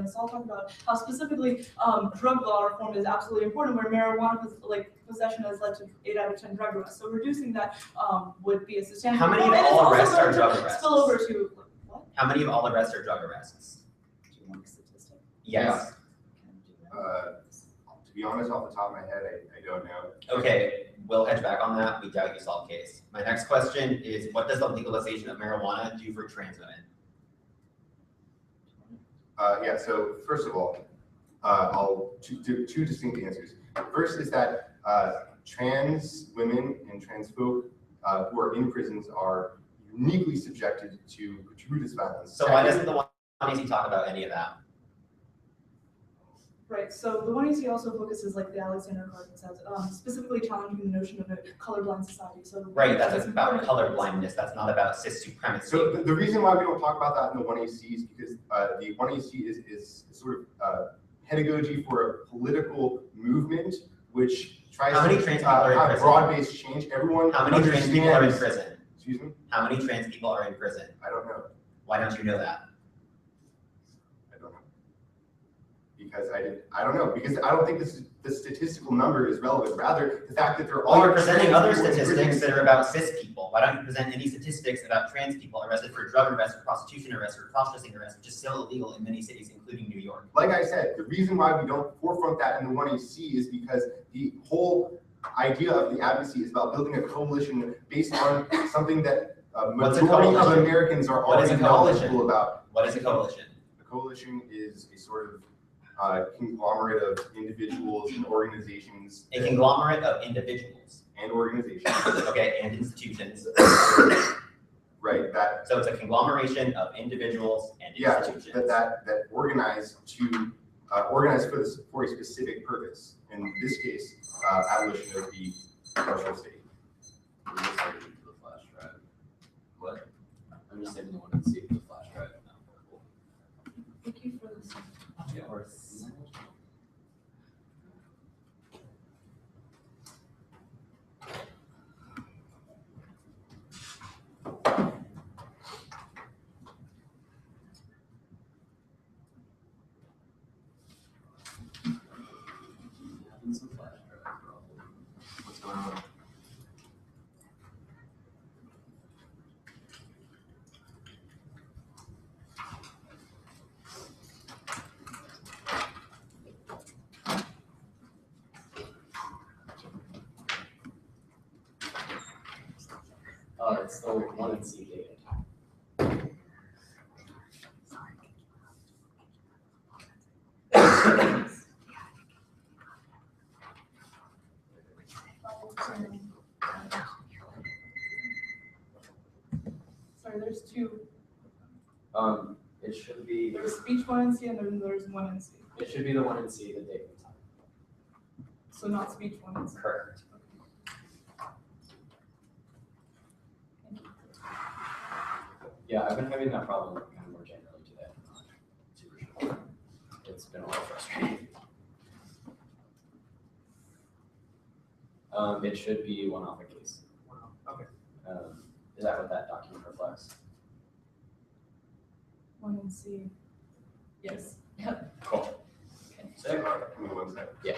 So I'll talk about how specifically drug law reform is absolutely important, where marijuana possession has led to 8 out of 10 drug arrests. So reducing that would be a substantial. How many of all arrests are drug arrests? Spill over to what? How many of all arrests are drug arrests? Do you want a statistic? Yes. To be honest, off the top of my head, I don't know. Okay, we'll hedge back on that. We doubt you solve case. My next question is, what does the legalization of marijuana do for trans women? Yeah, so first of all, I'll do two distinct answers. First is that trans women and trans folk who are in prisons are uniquely subjected to gratuitous violence. So why doesn't the 1AC talk about any of that? Right, so the 1AC also focuses, like the Alexander Carden says, specifically challenging the notion of a colorblind society. So right, that's about colorblindness. That's not about cis supremacy. So the reason why we don't talk about that in the 1AC is because the 1AC is sort of pedagogy for a political movement which tries to have broad-based change. Everyone. How many trans people are in prison? Excuse me? How many trans people are in prison? I don't know. Why don't you know that? Because I don't know, because I don't think the statistical number is relevant. Rather, the fact that they're all. Well, you're presenting other statistics that are about cis people. Why don't you present any statistics about trans people arrested for drug arrest, or prostitution arrest, or cross-dressing arrest, which is still illegal in many cities, including New York? Like I said, the reason why we don't forefront that in the 1AC is because the whole idea of the advocacy is about building a coalition based on something that a majority of Americans are already knowledgeable about. What is a coalition? A coalition is a sort of conglomerate of individuals and organizations. A conglomerate of individuals. And organizations. Okay, and institutions. Right, that. So it's a conglomeration of individuals and institutions. Yeah, that organize to organize for a specific purpose. In this case, abolition of the partial state. I'm just saving the flash drive. What? I'm just saving the one and see the flash drive now. Cool. Thank you for this. Yeah, of course. Some flash drive problem. What's going on? Oh, it's the 1C data. Sorry, there's two. It should be. There's speech 1NC and then there's 1NC. It should be the 1NC, the date and time. So not speech 1NC. Correct. Yeah, I've been having that problem kind of more generally today. I'm not super sure. It's been a little frustrating. It should be one alpha case. Okay. Is that what that document reflects? 1NC. Yes. Yep. Cool. Okay. Sick. Give me 1 second. Yeah,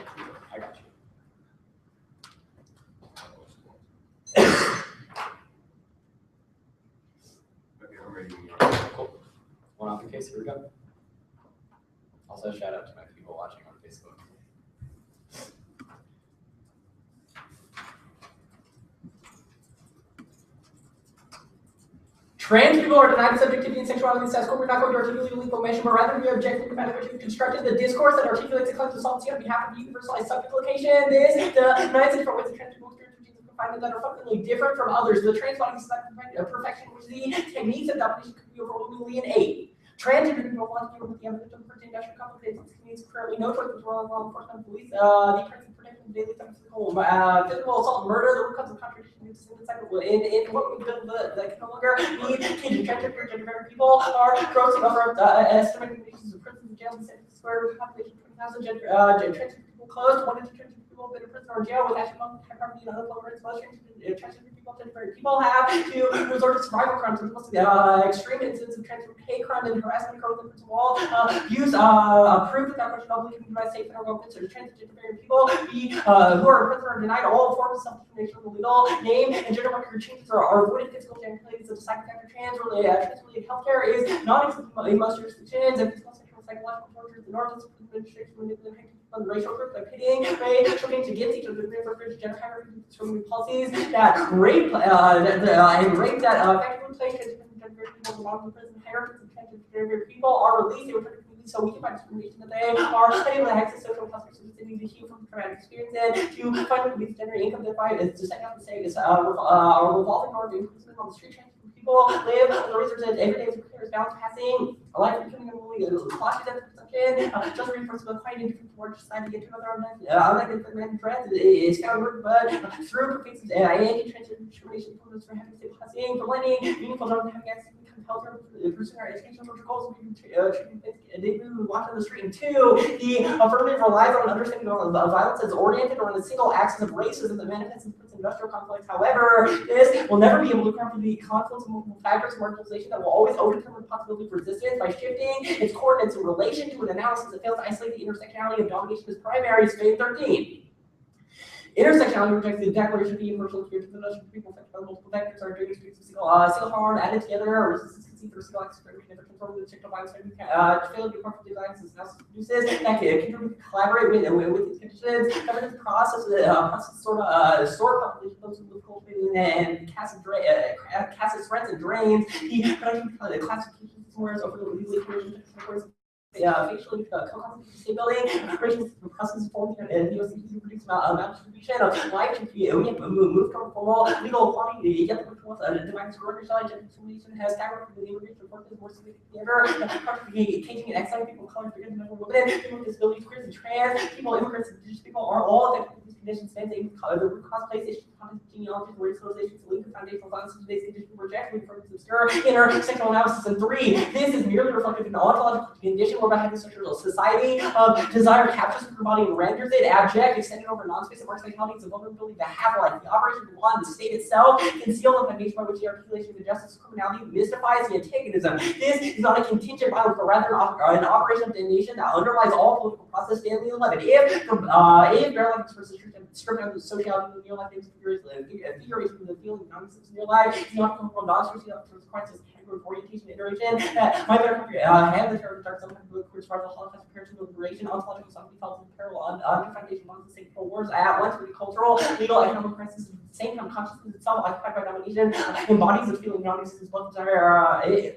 I got you. Okay, I'm ready. Cool. One alpha case, here we go. Also, shout out to my people watching on Facebook. Trans people are denied subjectivity and sexuality in status quo. We're not going to articulate legal information, but rather we are objective to manner which we've constructed the discourse that articulates the collective sovereignty on behalf of the universalized subject-location. This is the United States for which the trans people experience routines of confinement that are fundamentally different from others. The trans body is like perfection, which the techniques of domination could be overwhelmingly innate. Transgender people want to deal with the evidence of industrial complications. Communities currently no choice but law enforcement police. The principal protection of daily times at home. Physical assault, murder, the root cause of contradiction is inseparable. In what we build that can no longer need transgender people are grossing over estimated conditions of prisons, jails, and cities, where the population 20,000 transgender people closed, 1 in 2 transgender people people have been in prison or jail with actual poverty and unemployment rates, transgender people, transgender people have to resort to survival crimes, extreme incidents of transgender hate crime and harassment occur within prison walls. Use approved without question publicly committed by state, federal governments or transgender people who are in prison are denied all forms of self-determination of the legal name and gender marker changes are avoided. Physical gender claims of deciding factor trans-related healthcare is non-acceptable in most jurisdictions, and physical, sexual, psychological torture is the norm. Administration manipulating on racial groups by pitting race against each other, gender hierarchy, discriminatory policies that rape and rape that effectively place transgender people belong to prison hierarchies and transgender people are released. They were so we can find discrimination that they are able to access social health services they need to heal from traumatic experience and to find with gender income that is to second to say is a revolving door of improvement on the street. People live the research that every day is clear as balance passing a life becoming a movie flashes at consumption just reinforces the quite indifferent towards society get to another unlike trends is found but through pervasive anti-transgender discrimination for having safe passing for lending meaningful don't having access to compel her pursuing our educational social goals they watch on the street. And two, the affirmative relies on understanding of violence as oriented or on a single axis of racism that manifests in industrial conflicts. However, this will never be able to cover the confluence of multiple factors of marginalization that will always overcome the possibility of resistance by shifting its coordinates in relation to an analysis that fails to isolate the intersectionality of domination as primary. Spain 13. Intersectionality rejects the declaration of the universal here to the notion of people affected by multiple vectors are doing single harm added together or resistance for single experience never control the technical violence failure to conflict designs is now produces that can collaborate with these conditions, cover the process sort population those who live cultivating and cast threats and drains the production classification somewhere over the legally creation facially co-constitution building, operations processes forming and produce amount distribution of life to be moved from formal legal quantity to get the rituals divine surrender side and discrimination has skyrocketed the immigration workers more significantly ever, caging and exiling people of color, figures, men, women, people with disabilities, queers and trans, people, immigrants, and indigenous people are all affected with these conditions, and the root cause places, genealogies, racializations, link to foundational violence in today's condition reject, refer to obscure intersectional analysis. And three, this is merely reflective of an ontological condition whereby heterosexual society desire captures the body and renders it abject, extended over non-space of marginality, and vulnerability to have life. The operation of the law and the state itself conceal the foundation by which the articulation of justice criminality mystifies the antagonism. This is not a contingent violence, but rather an operation of damnation that underlies all political process. Stanley 11. If Barrel expresses stripped out the sociality of real life figuration from the feeling of non-existence in real life, it's not from non-social crisis category orientation iteration that my better country have the terror dark sometimes really clear as the Holocaust compared to liberation, ontological something felt in parallel on foundation bonds the same for wars at once for the cultural, legal, economic crisis at the same time consciousness itself occupied by domination embodies the feeling of non-existence both desire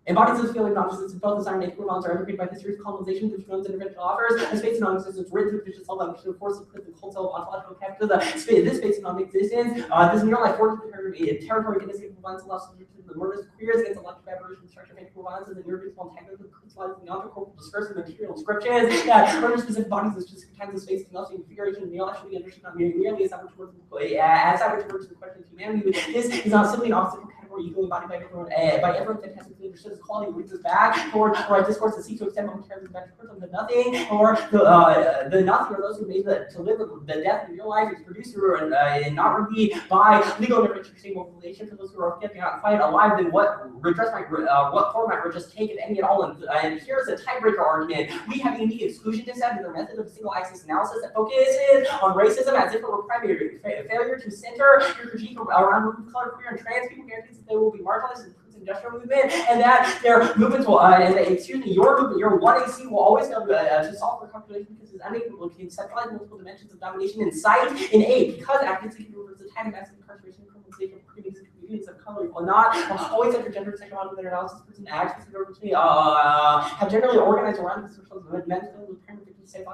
embodies this feeling of non-existence and both desire and equivalence are underpinned by history's colonization which knows intervention offers a space of non-existence written to vicious self which forces the cult of ontological capture this space of non-existence this near life forces the territory against equivalence allows to the murders of queers against electric aberration structure of equivalence and the irreducible antagonism crystallizing the anthrocorporeal discursive material inscriptions that murder specific bodies is just kinds of space of nothing configuration and real actually understood not merely as average words in question of humanity. This is not simply an obstacle category equally embodied by everyone fantastically understood as quality reads us back toward a discourse that seeks to extend momentarily back to the nothing or the nothing or those who made to live the death in real life is produced through and not really by legal intervention or stable relation for those who are getting out quite alive then what redress might what form might redress take if any at all and here's a tiebreaker argument. We have a unique exclusionist and their method of single axis analysis that focuses on racism as if it were primary failure to center your critique around color, queer, and trans people guarantees that they will be marginalized in the industrial movement and that their movements will your movement, your 1AC will always fail to solve for calculation because it's unable to conceptualize multiple dimensions of domination in sight in A because active reverse the time massive incarceration criminalization of communities of color will not always enter gender and sexuality with their analysis person acts in order to have generally organized around the social mental with primary victims say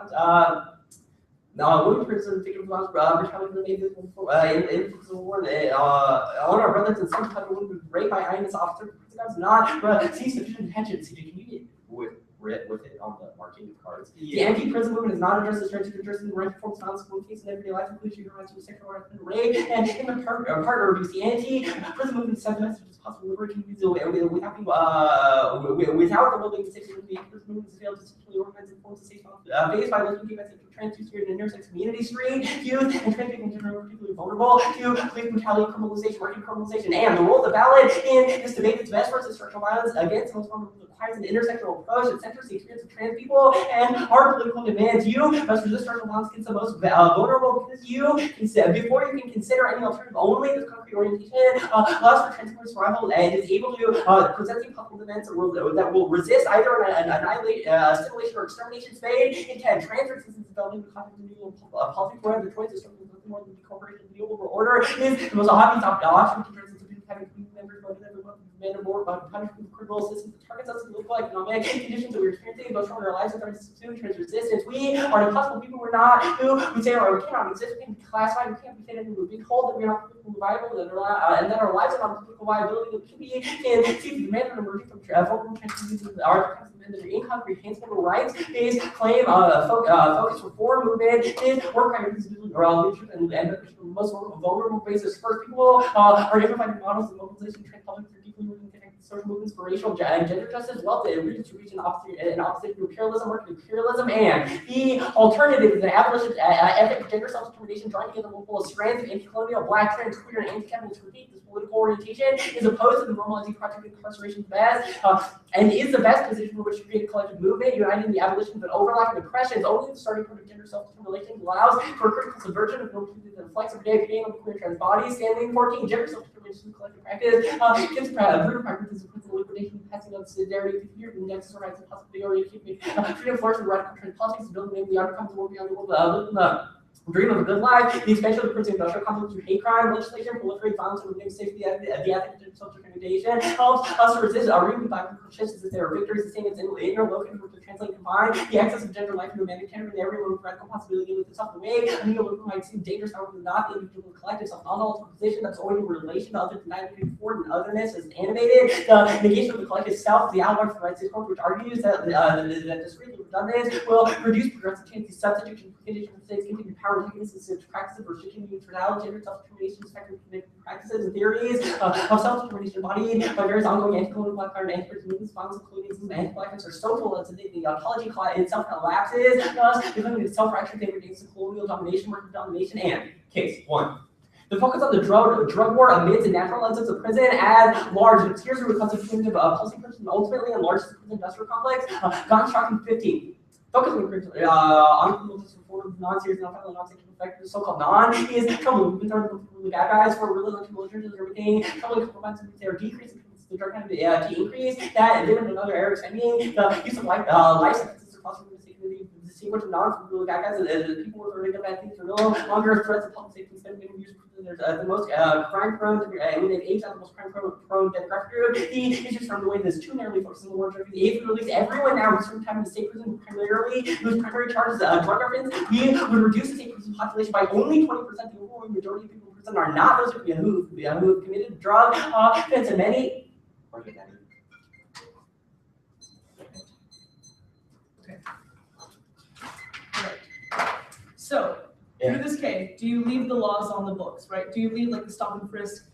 women prisoners and victims of brutality remain visible in the war on our brothers and sons have been raped by INS officer does not see sufficient attention to the community with it on the marking cards. The anti-prison movement is not addressed as trying to address the right forms of violence in case in everyday life, including human rights, sexual rights, and rape, and human partner abuse. The anti-prison movement sends messages possible liberation without the well-being safety of the prison movement is failed to sexually organize and forms of safe faced by lesbian gay trans youth and intersex communities free, youth and trans people in general are particularly vulnerable to police brutality, criminalization, working criminalization, and the role of the ballot in this debate that's best versus structural violence against the most vulnerable requires an intersectional approach that centers the experience of trans people and our political demands. You must resist structural violence against the most vulnerable because you can, before you can consider any alternative, only this concrete orientation allows for trans people's survival and is able to present the possible demands that will resist either an annihilation, assimilation, or extermination fade into trans resistance development in the context of new politics where the choice is something more than the corporation of the overall order is the most obvious option to transition to having community members voted every month men or more about punishment for criminal systems that targets us in political economic conditions that we're experiencing both from our lives and our institute trans resistance. We are impossible people we're not who we say we cannot exist, we can't be classified, we can't be fitted into, we're being told that we're not politically viable and that our lives are not political viability that we can be in see the demand and emerging from vulnerable trans communities are that their incomprehensible rights-based claim focus reform movement is work priorities around leadership and the most vulnerable basis. First, people are identifying models of mobilization trans public through deeply rooted connected social movements for racial and gender justice, wealth, and redistribution in opposite to imperialism, working imperialism, and the alternative is the abolition ethic, gender self-determination, drawing together multiple strands of anti-colonial, black, trans, queer, and anti-capitalist critique. This political orientation is opposed to the normalizing project of incarceration and is the best position for which to create a collective movement, uniting the abolition of overlapping oppressions. Only the starting point of gender self-determination allows for a critical subversion of norms that reflects every day being of queer trans bodies. Standing 14, gender self-determination is collective practice. Gives brutal practices of principle liquidation, passing on solidarity to fear, and next rights and possibility of keeping freedom, force, and radical trans politics, building the outcomes of working on the world. Dream of a good life, the expansion of the prison industrial complex through hate crime, legislation, proliferate violence, and renewing safety, the ethic of social organization helps us to resist our reading by shifts as there are victories, the same as inner located for the translate combine, the access of gender life into humanitarian and every little radical possibility with itself away, and the local might seem dangerous, however, not the individual collective self non position that's already in relation to other denied forward and otherness is animated, the negation of the collective self, the outline for rights discourse, which argues that discreetly redundant will produce progressive change, the substitution conditions of states continue power to practices of restricting neutrality, gender self-determination, spectrum practices and theories of self-determination embodied by various ongoing anti-colonial black power and anti-Christian movements, violence of colonialism, and anti-blackness are so full that the ontology itself collapses, thus becoming the self-reaction favor against colonial domination, working domination, and case one. The focus on the drug war amidst the natural lenses of prison as large, here's a constitutive pulsing prison, and ultimately enlarges the prison industrial complex, gone shocking 15. Focusing on criminal non-serious, non-violent, non-sexual effect, the so-called non is trouble. We've been talking about the bad guys for really long military and everything. Troubling compromise they are decreasing the drug kind to increase that, and then another area expanding the use of life sentences across the distinguished non from really bad guys. People who are really bad things are no longer threats of public safety instead of being used. The most crime-prone, when they've aged out the most crime-prone demographic group, the issues from the way this too narrowly focuses on the war drug. The age release everyone now with certain time in the state prison primarily whose primary charge is drug offense. We would reduce the state prison population by only 20%. The overwhelming majority of people in prison are not those who have committed drug offense, and many. Okay. So. Through this case, do you leave the laws on the books, right? Do you leave like the stop and frisk,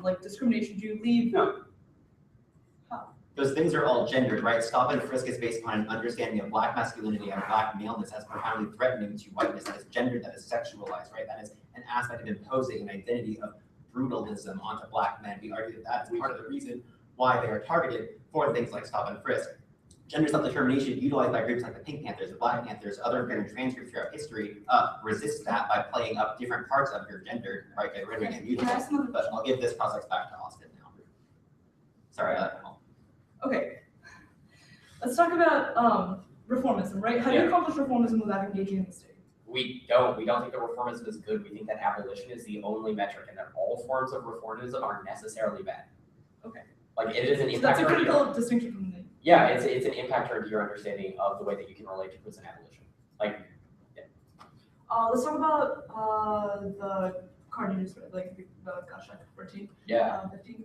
like discrimination? Do you leave? No. How? Those things are all gendered, right? Stop and frisk is based on an understanding of black masculinity and black maleness as profoundly threatening to whiteness, that is gendered, that is sexualized, right? That is an aspect of imposing an identity of brutalism onto black men. We argue that is part of the reason why they are targeted for things like stop and frisk. Gender self-determination utilized by groups like the Pink Panthers, the Black Panthers, other gender trans groups throughout history resist that by playing up different parts of your gender, right? By rendering it mutable. But I'll give this process back to Austin now. Sorry. Okay. Let's talk about reformism, right? How do you accomplish reformism without engaging in the state? We don't think that reformism is good. We think that abolition is the only metric, and that all forms of reformism are necessarily bad. Okay. Like it is an So impact. that's a critical distinction from the. Yeah, it's an impactor to your understanding of the way that you can relate to prison abolition. Like, yeah. Let's talk about the cartoons, like the gosh, 14. Yeah. 15.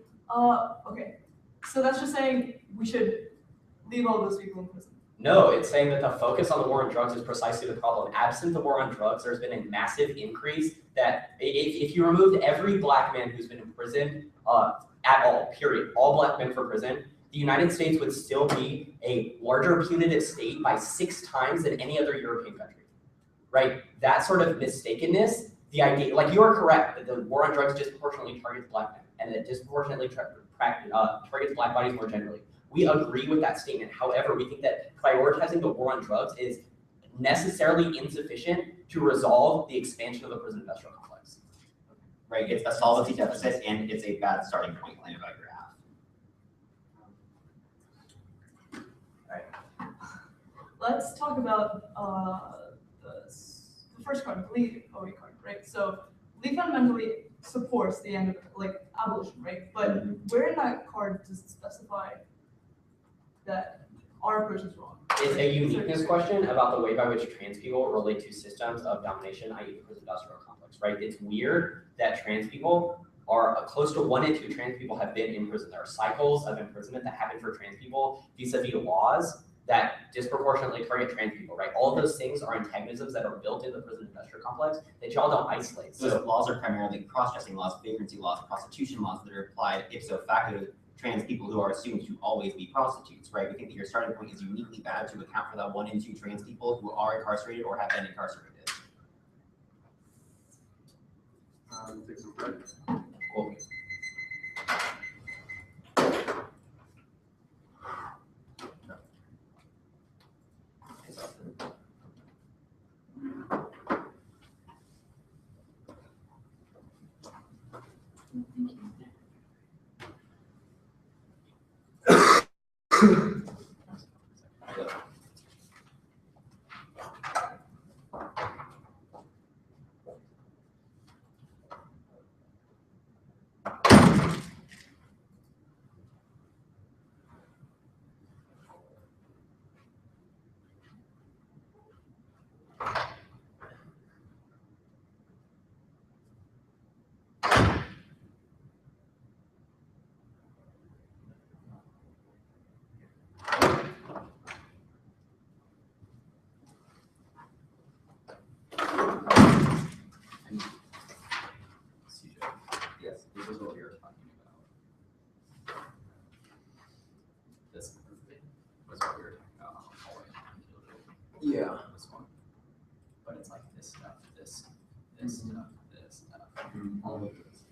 Okay. So that's just saying we should leave all those people in prison. No, it's saying that the focus on the war on drugs is precisely the problem. Absent the war on drugs, there's been a massive increase that if you removed every black man who's been in prison at all, period, all black men for prison, the United States would still be a larger punitive state by 6 times than any other European country. right? That sort of mistakenness, the idea, like you are correct that the war on drugs disproportionately targets Black men and that it disproportionately targets Black bodies more generally. We agree with that statement. However, we think that prioritizing the war on drugs is necessarily insufficient to resolve the expansion of the prison industrial complex. Right, it's a solvency deficit and it's a bad starting point claim about your half. Let's talk about the first card, the lead OE card, right? So lead fundamentally supports the end of like abolition, right? But where in that card does it specify that our approach is wrong? It's a uniqueness question about the way by which trans people relate to systems of domination, i.e. the prison industrial complex, right? It's weird that trans people are close to 1 in 2 trans people have been in prison. There are cycles of imprisonment that happen for trans people vis-a-vis laws that disproportionately target trans people, right? All of those things are antagonisms that are built in the prison industrial complex that y'all don't isolate. So those laws are primarily cross-dressing laws, vagrancy laws, prostitution laws that are applied ipso facto to trans people who are assumed to always be prostitutes, right? We think that your starting point is uniquely bad to account for that 1 in 2 trans people who are incarcerated or have been incarcerated. Take some break. Cool. Yes, this is what we were talking about. This was what we were talking about. Yeah. This one. But it's like this stuff, this stuff, this stuff, all of this.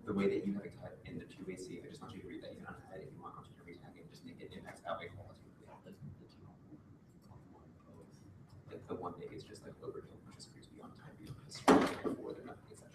The way that you have it cut in the two-way C, I just want you to read that. You can unhide it if you want. I want you to read that again. Just make it index outweigh qualitatively. Like the one big is just like overkill, which is creeps beyond time view. It's before they're not, etc.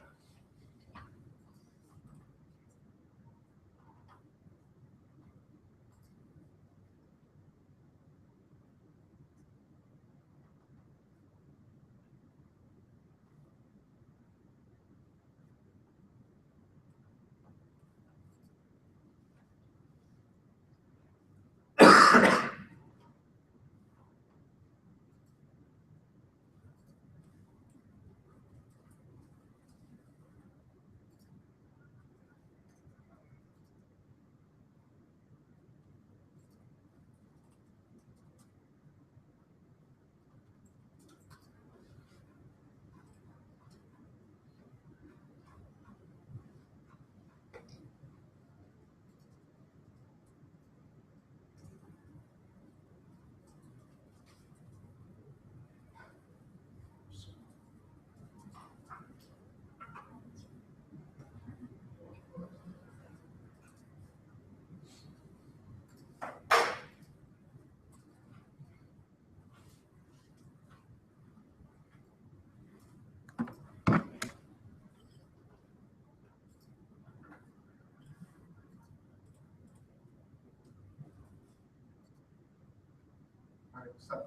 Stop.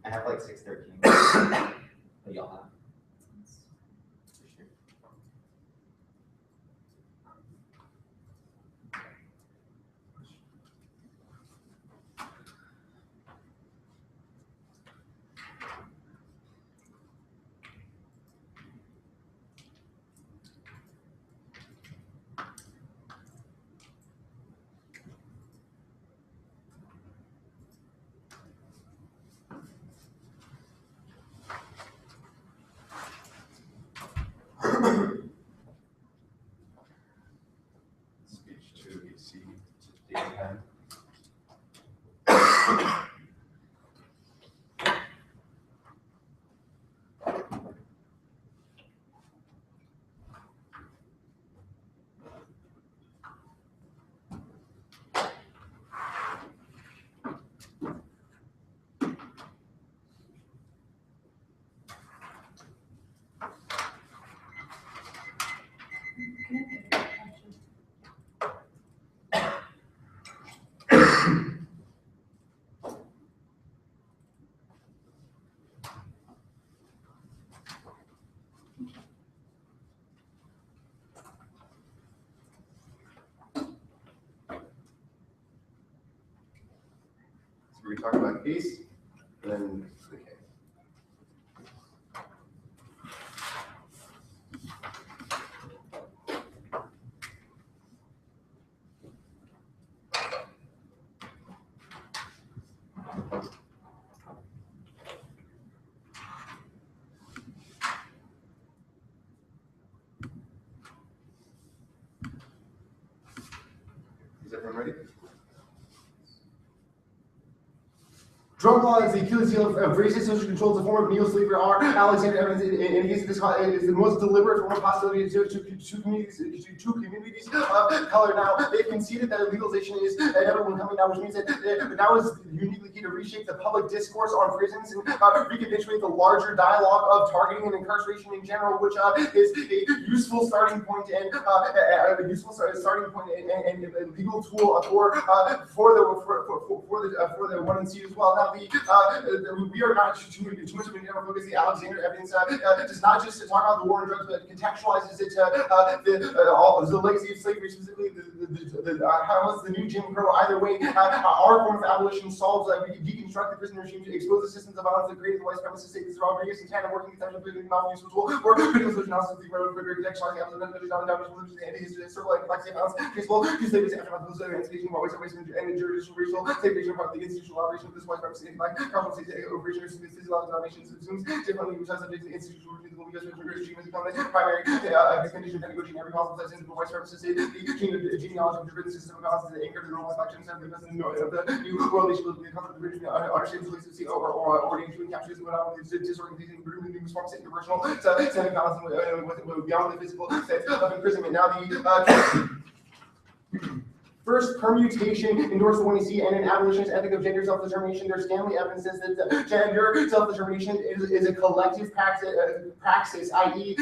I have like 613. What do y'all have? Speech 2, EC 10. So we talk about case, and then the case. Is everyone ready? Drug law is the Achilles heel of racist social control. It's a form of neo-slavery. Alexander Evans indicates this is the most deliberate form of hostility to communities of color. Now, they've conceded that legalization is inevitable coming now, which means that now is uniquely key to reshape the public discourse on prisons and recapitulate the larger dialogue of targeting and incarceration in general, which is a useful starting point and a legal tool for the 1 and C as well. Now, we are not too much of a narrow focus. The Alexander evidence does not just talk about the war on drugs, but contextualizes it to the legacy of slavery, specifically how was the new Jim Crow. Either way, our form of abolition solves we can deconstruct the prison regime to expose the systems of violence that created the white supremacist state. This is Rodriguez and Tanner working with the non-useful tool for critical social analysis of the contextualizing historical and complexity of violence traceable to slavery after the institution of white supremacy and judicial racial segregation part of the institutional operation of this white supremacy. Like Carl says, operation is physiological dominations assumes differently which has subject to institutional regime as a primary condition of pedagogy in every possible sense of the white supremacist state. The genealogy of the British system of balance is the anchor to the normal selection of the new world nation will be the concept of the British understands the legacy or ordering to capture this without disorganizing the new form of universal setting balance beyond the physical sense of imprisonment. Now the first permutation endorsed the 1EC and an abolitionist ethic of gender self-determination. There's scantily evidence that gender self-determination is a collective praxis, i.e.,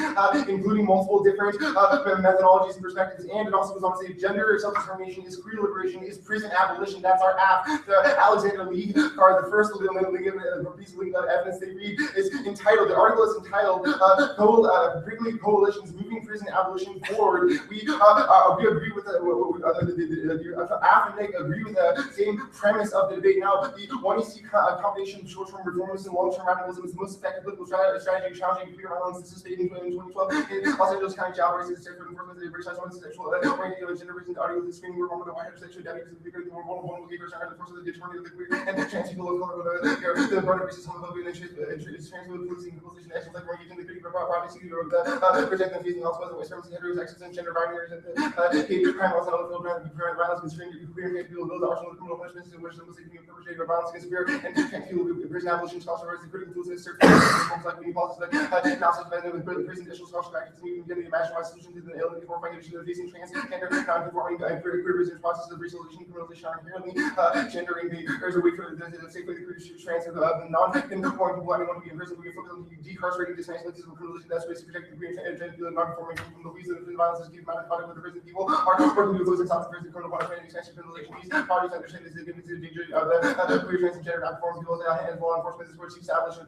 including multiple different methodologies and perspectives. And it also goes on to say gender self-determination is queer liberation, is prison abolition. That's our app. The Alexander League card, the first piece of evidence they read is entitled, the article is entitled, Prickly Coalitions Moving Prison Abolition Forward. We agree with they agree with the same premise of the debate. Now, the 1EC combination of short-term reformism and long-term radicalism is the most effective political strategy challenging computer violence. This is stated in 2012 in Los Angeles County jail races for enforcement of the British sexual orientation, gender reasons, audio with the screening reform of the white heterosexual deputies of the bigger, the more vulnerable gay person, the force of the determinant of the queer and trans people of color, the burden of racist homophobia and transmitted policing, equalization, actions like engaging the critique of privacy, or the protect them facing also white supremacy, heterosexuals, and gender binaries, and the hate crime also field violence constrained queer people build arsenal of criminal punishments in which the Muslim community perpetrated violence against queer and trans people prison abolition scholarship is critical tools to assert forms like many policies like analysis of prison additional scholarship actions and even the marginalized solutions to the alien horrifying issues of facing transgender non-conforming queer prisoners processes of racialization criminalization are inherently gendering there's a way for the safe way to trans of the non-conforming people anyone to be in prison. We focus on decarcerating dismantling of criminalization that's ways to protect the queer and trans people non-conforming from the reason of violence is given out of the prison people are working to those inside the prison criminal criminal punishment and extension criminalization. These parties understand this is the danger of the queer, trans, and gender non-conforming people and law enforcement. This works to establish the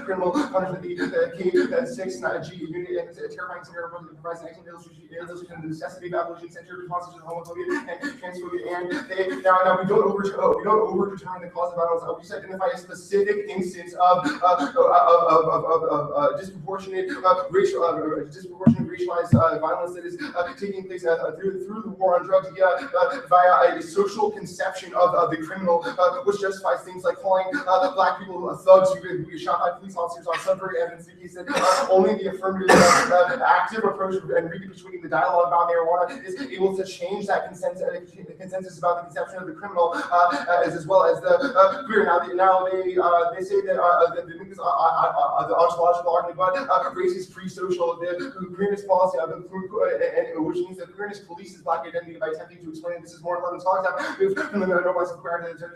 criminal punishment, the K6G unit, and a terrifying scenario provides an excellent illustration of the necessity of abolition centered responses to homophobia and transphobia. And they now we don't over-determine the cause of violence. We just identify a specific instance of disproportionate racialized violence that is taking place through the war on drugs via a social conception of the criminal, which justifies things like calling black people thugs who get shot by police officers on subverted evidence indicates that only the affirmative active approach and recapitulating the dialogue about marijuana is able to change that consensus about the conception of the criminal, as well as the queer. Now they say that the ontological argument, but race is pre-social. The queerness policy, which means that queerness polices black identity by attempting to explain this is more than talks about from the normalized queer to the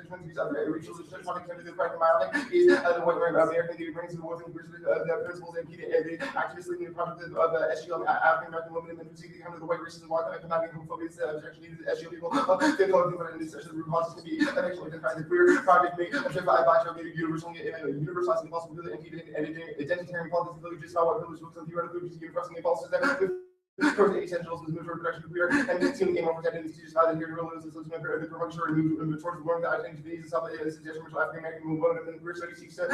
racial topic to the correct milding is the white American theory brings the working principles and the activists leading the project of SGL African American women and particularly come to the white racism, white economic homophobia, actually the SGL people, they call people in this session. The response can be actually identified as queer project may objectify black children universalizing the possibility and identitarian politics ability just how white privilege looks and theoretically just universally impulses that towards the essentials is moved toward production of queer and seeing the more protected institutions how they hear realize the system of the promotion and move towards the learning that identities and stuff like this suggestion which African American movement and queer studies seeks to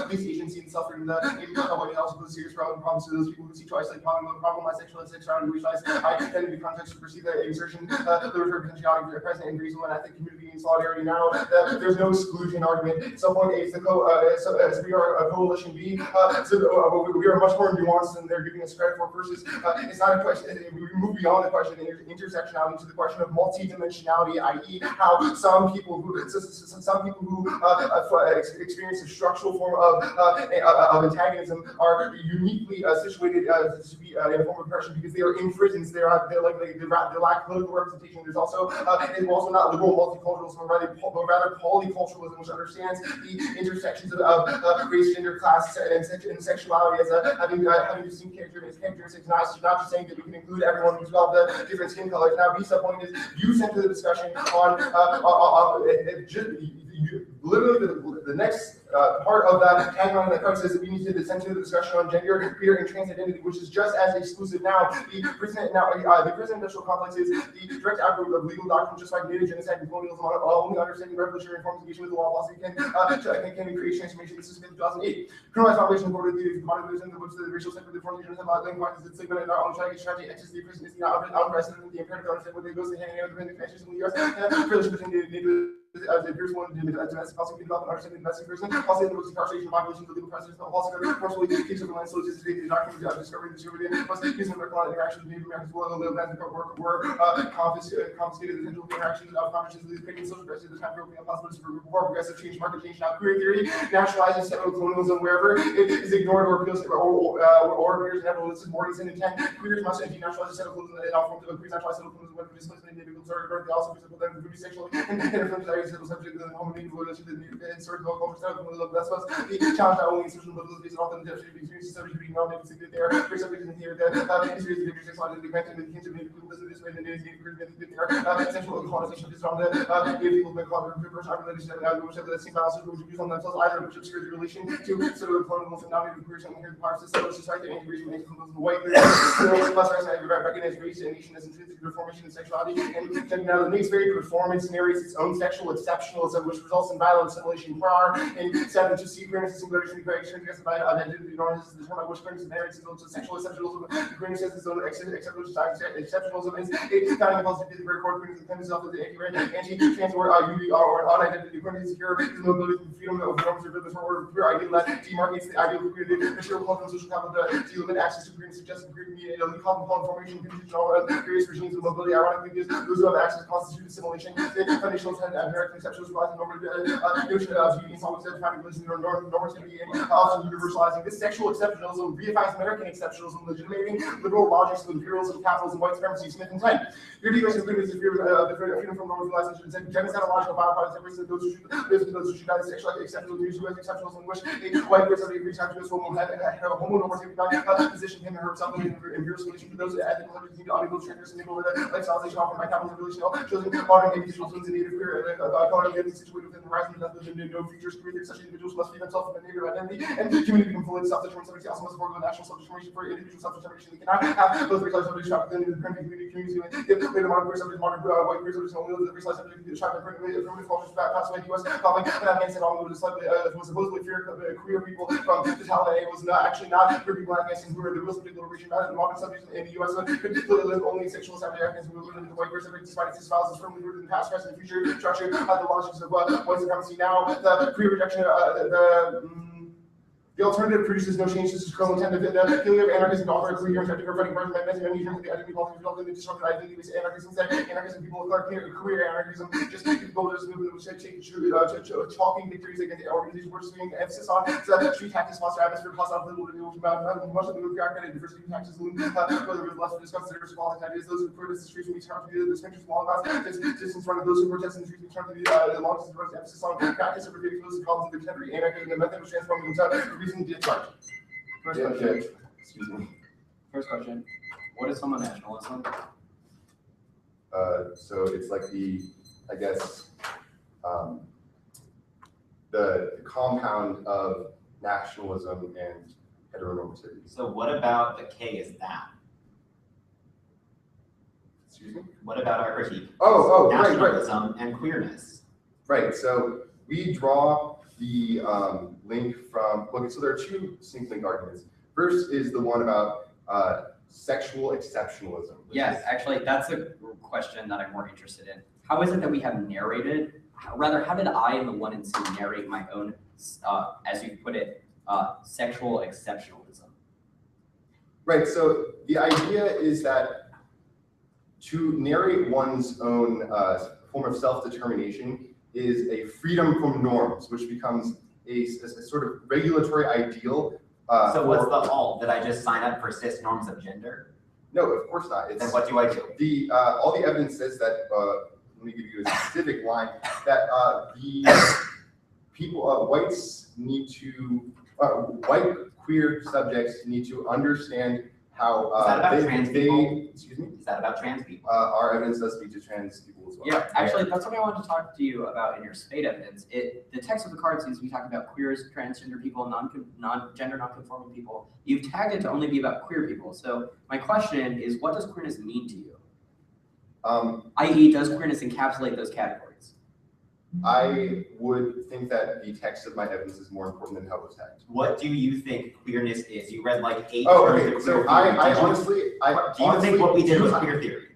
police agency and suffering that white also poses serious problems to those people who seek to isolate problematize sexuality, racialized identity context to perceive that exertion, the referred potentiality for present and reasonable and I think community and solidarity now there's no exclusion argument. At some point A is the so we are a coalition B, so we are much more nuanced than they're giving us credit for versus it's not a question. We move beyond the question of intersectionality to the question of multidimensionality, i.e., how some people who experience a structural form of antagonism are uniquely situated to be in a form of oppression because they are in prisons. They lack political representation. There's also not liberal multiculturalism, but rather polyculturalism, which understands the intersections of race, gender, class, and sexuality as having distinct characteristics. Not just saying that we can include everyone who's got the different skin colors. Now, Visa point is you center the discussion on literally the next part of that tagline that comes says that we need to center the discussion on gender, queer, and trans identity, which is just as exclusive now. The prison industrial complex is the direct outgrowth of legal doctrine, just like native genocide and colonialism. Only understanding revolutionary reforms engagement with the law policy can create transformation. This is in 2008. Criminalized violation of the commodities which the racial sector, the forms of genocide, language, its enslavement, and our own strategy, access to the prison is not unprecedented. The imperative to understand what they goes to hand in the connections in the U.S. Privilege between the here's one domestic policy can develop and understand the domestic person. Also, the most incarceration population, the legal process, also forcefully keeps over land, so just the doctrine of discovering the survey, plus using the record interactions with Native Americans, well, the land were confiscated the potential interactions of conversations with creating social justice, the time for opening up possibilities for more progressive change, market change. Now, queer theory, nationalizing settler colonialism wherever it is ignored or appears appears inevitable. This is Morganson intent. Queers must denationalize settler colonialism and all forms of pre-nationalized settler colonialism, whether displacement in Native Americans or also visible them to be sexual and interference subject to the homogeneous relationship to the historical culture of that's what's the challenge not only social but based on the experiences subject to be known and secret there. There's subject in here that history is different sexuality, the granted the kinship of people listen this way and it is there. Sexual colonization is from the people may call the person unrelated which have the same balances which use on themselves either which obscures the relation to sort of colonial phenomenon of queers and here the parts of society and integration makes from the white plus recognize race and nation as intrinsic reformation and sexuality and now the next very performance narrates its own sexual exceptionalism, which results in violent assimilation, and seven to see queerness and singularity, correction, by identity, norms is the term by which queerness narrates its sexual exceptionalism. Queerness has its own exceptionalism is a founding policy to record queerness and itself as the anti-trans or unidentified queerness here is the mobility and freedom of norms or business or pure ideal that demarcates the ideal of queerness, material, cultural, social capital to limit access to queerness, suggesting queer media, elite cosmopolitan formation, conditional various regimes of mobility. Ironically, those who have access constitute assimilation. The foundational American exceptionalism relies on notion of beauty and always defining religion or normativity and often universalizing. This sexual exceptionalism reifies American exceptionalism, legitimating liberal logics of imperialism, capitalism, white supremacy, Smith and Penn. Your definition of goodness is freedom from normalization, genocide, biological, those who should die, sexual exceptionalism, exceptionalism, which a white person every time to this woman have a homonormative position him or herself in imperialist relation to those ethical liberties, audible triggers, and lifestyles offered by capitalism relation, choosing modern individuals and native queer, color getting situated within the horizon of no futures, career, such individuals must be themselves in the native identity, and community become fully self-determined. Also must forego national self-determination for individual self-determination. They cannot have both racial self-determination within the community later modern queer subjects, modern white queer subjects, only the racial self-determination, primitive cultures passed away in the U.S. Following Afghanistan, all was supposedly queer people from the Taliban. It was actually not queer people in Afghanistan who were the real subject of liberation. Modern subjects in the U.S. could live only sexual Saudi Africans who were living in the white queer subjects, despite its violence is firmly rooted in the past, present, and future structure. The logics of white supremacy now, the queer rejection, the alternative produces no change. This is currently intended. The failure of anarchism to offer a clear and effective fighting version of many terms of the identity politics resulting in the disruption of identity-based anarchism. Anarchism, people with queer anarchism, just people just movement which take chalking victories against the organization we're seeing emphasis on the street tactics, foster atmosphere, hostile political much of the movement bureaucratic diversity taxes loom, whether it was less discussed diverse politics ideas, those who protest the streets will be turned to the spectrum long last distance running, those who protest in the streets will be turned to the long distance emphasis on practice of predicting those who call them the contemporary anarchism, the method of transforming themselves. First question. Excuse me. First question. What is homo-nationalism? So it's like I guess, the compound of nationalism and heteronormativity. So what about the K is that? Excuse me? What about our critique? Right. Nationalism and queerness. Right, so we draw the link from, okay, so there are two distinct link arguments. First is the one about sexual exceptionalism. Yes, actually, that's a question that I'm more interested in. How is it that we have narrated, rather, how did I in the 1 and 2 narrate my own, as you put it, sexual exceptionalism? Right, so the idea is that to narrate one's own form of self-determination is a freedom from norms, which becomes a sort of regulatory ideal. So what's the alt? Did I just sign up for cis norms of gender? No, of course not. Then what do I do? All the evidence says that, let me give you a specific line, that the people, whites need to, white queer subjects need to understand how Is that about trans people? Excuse me? Is that about trans people? Our evidence does speak to trans people as well. Yeah, actually, that's what I wanted to talk to you about in your spade evidence. The text of the card seems to be talking about queers, transgender people, gender non-conforming people. You've tagged it to only be about queer people. So my question is, what does queerness mean to you? I.e., does queerness encapsulate those categories? I would think that the text of my evidence is more important than how it was tagged. What do you think queerness is? You read like 8 Oh, terms okay. of So queer I theory. honestly, Do you think what we did was queer theory?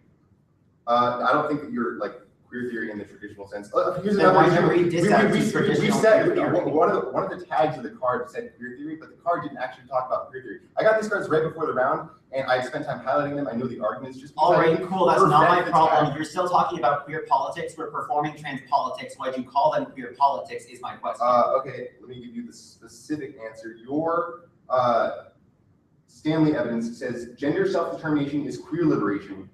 I don't think that you're like queer theory in the traditional sense. Here's Then why another should we disavow traditional said queer theory? one of the tags of the card said queer theory, but the card didn't actually talk about queer theory. I got these cards right before the round, and I spent time highlighting them. I know the arguments just. All right, cool. That's not my problem. Tag. You're still talking about queer politics. We're performing trans politics. Why'd you call them queer politics? Is my question. Okay, let me give you the specific answer. Your Stanley evidence says gender self-determination is queer liberation.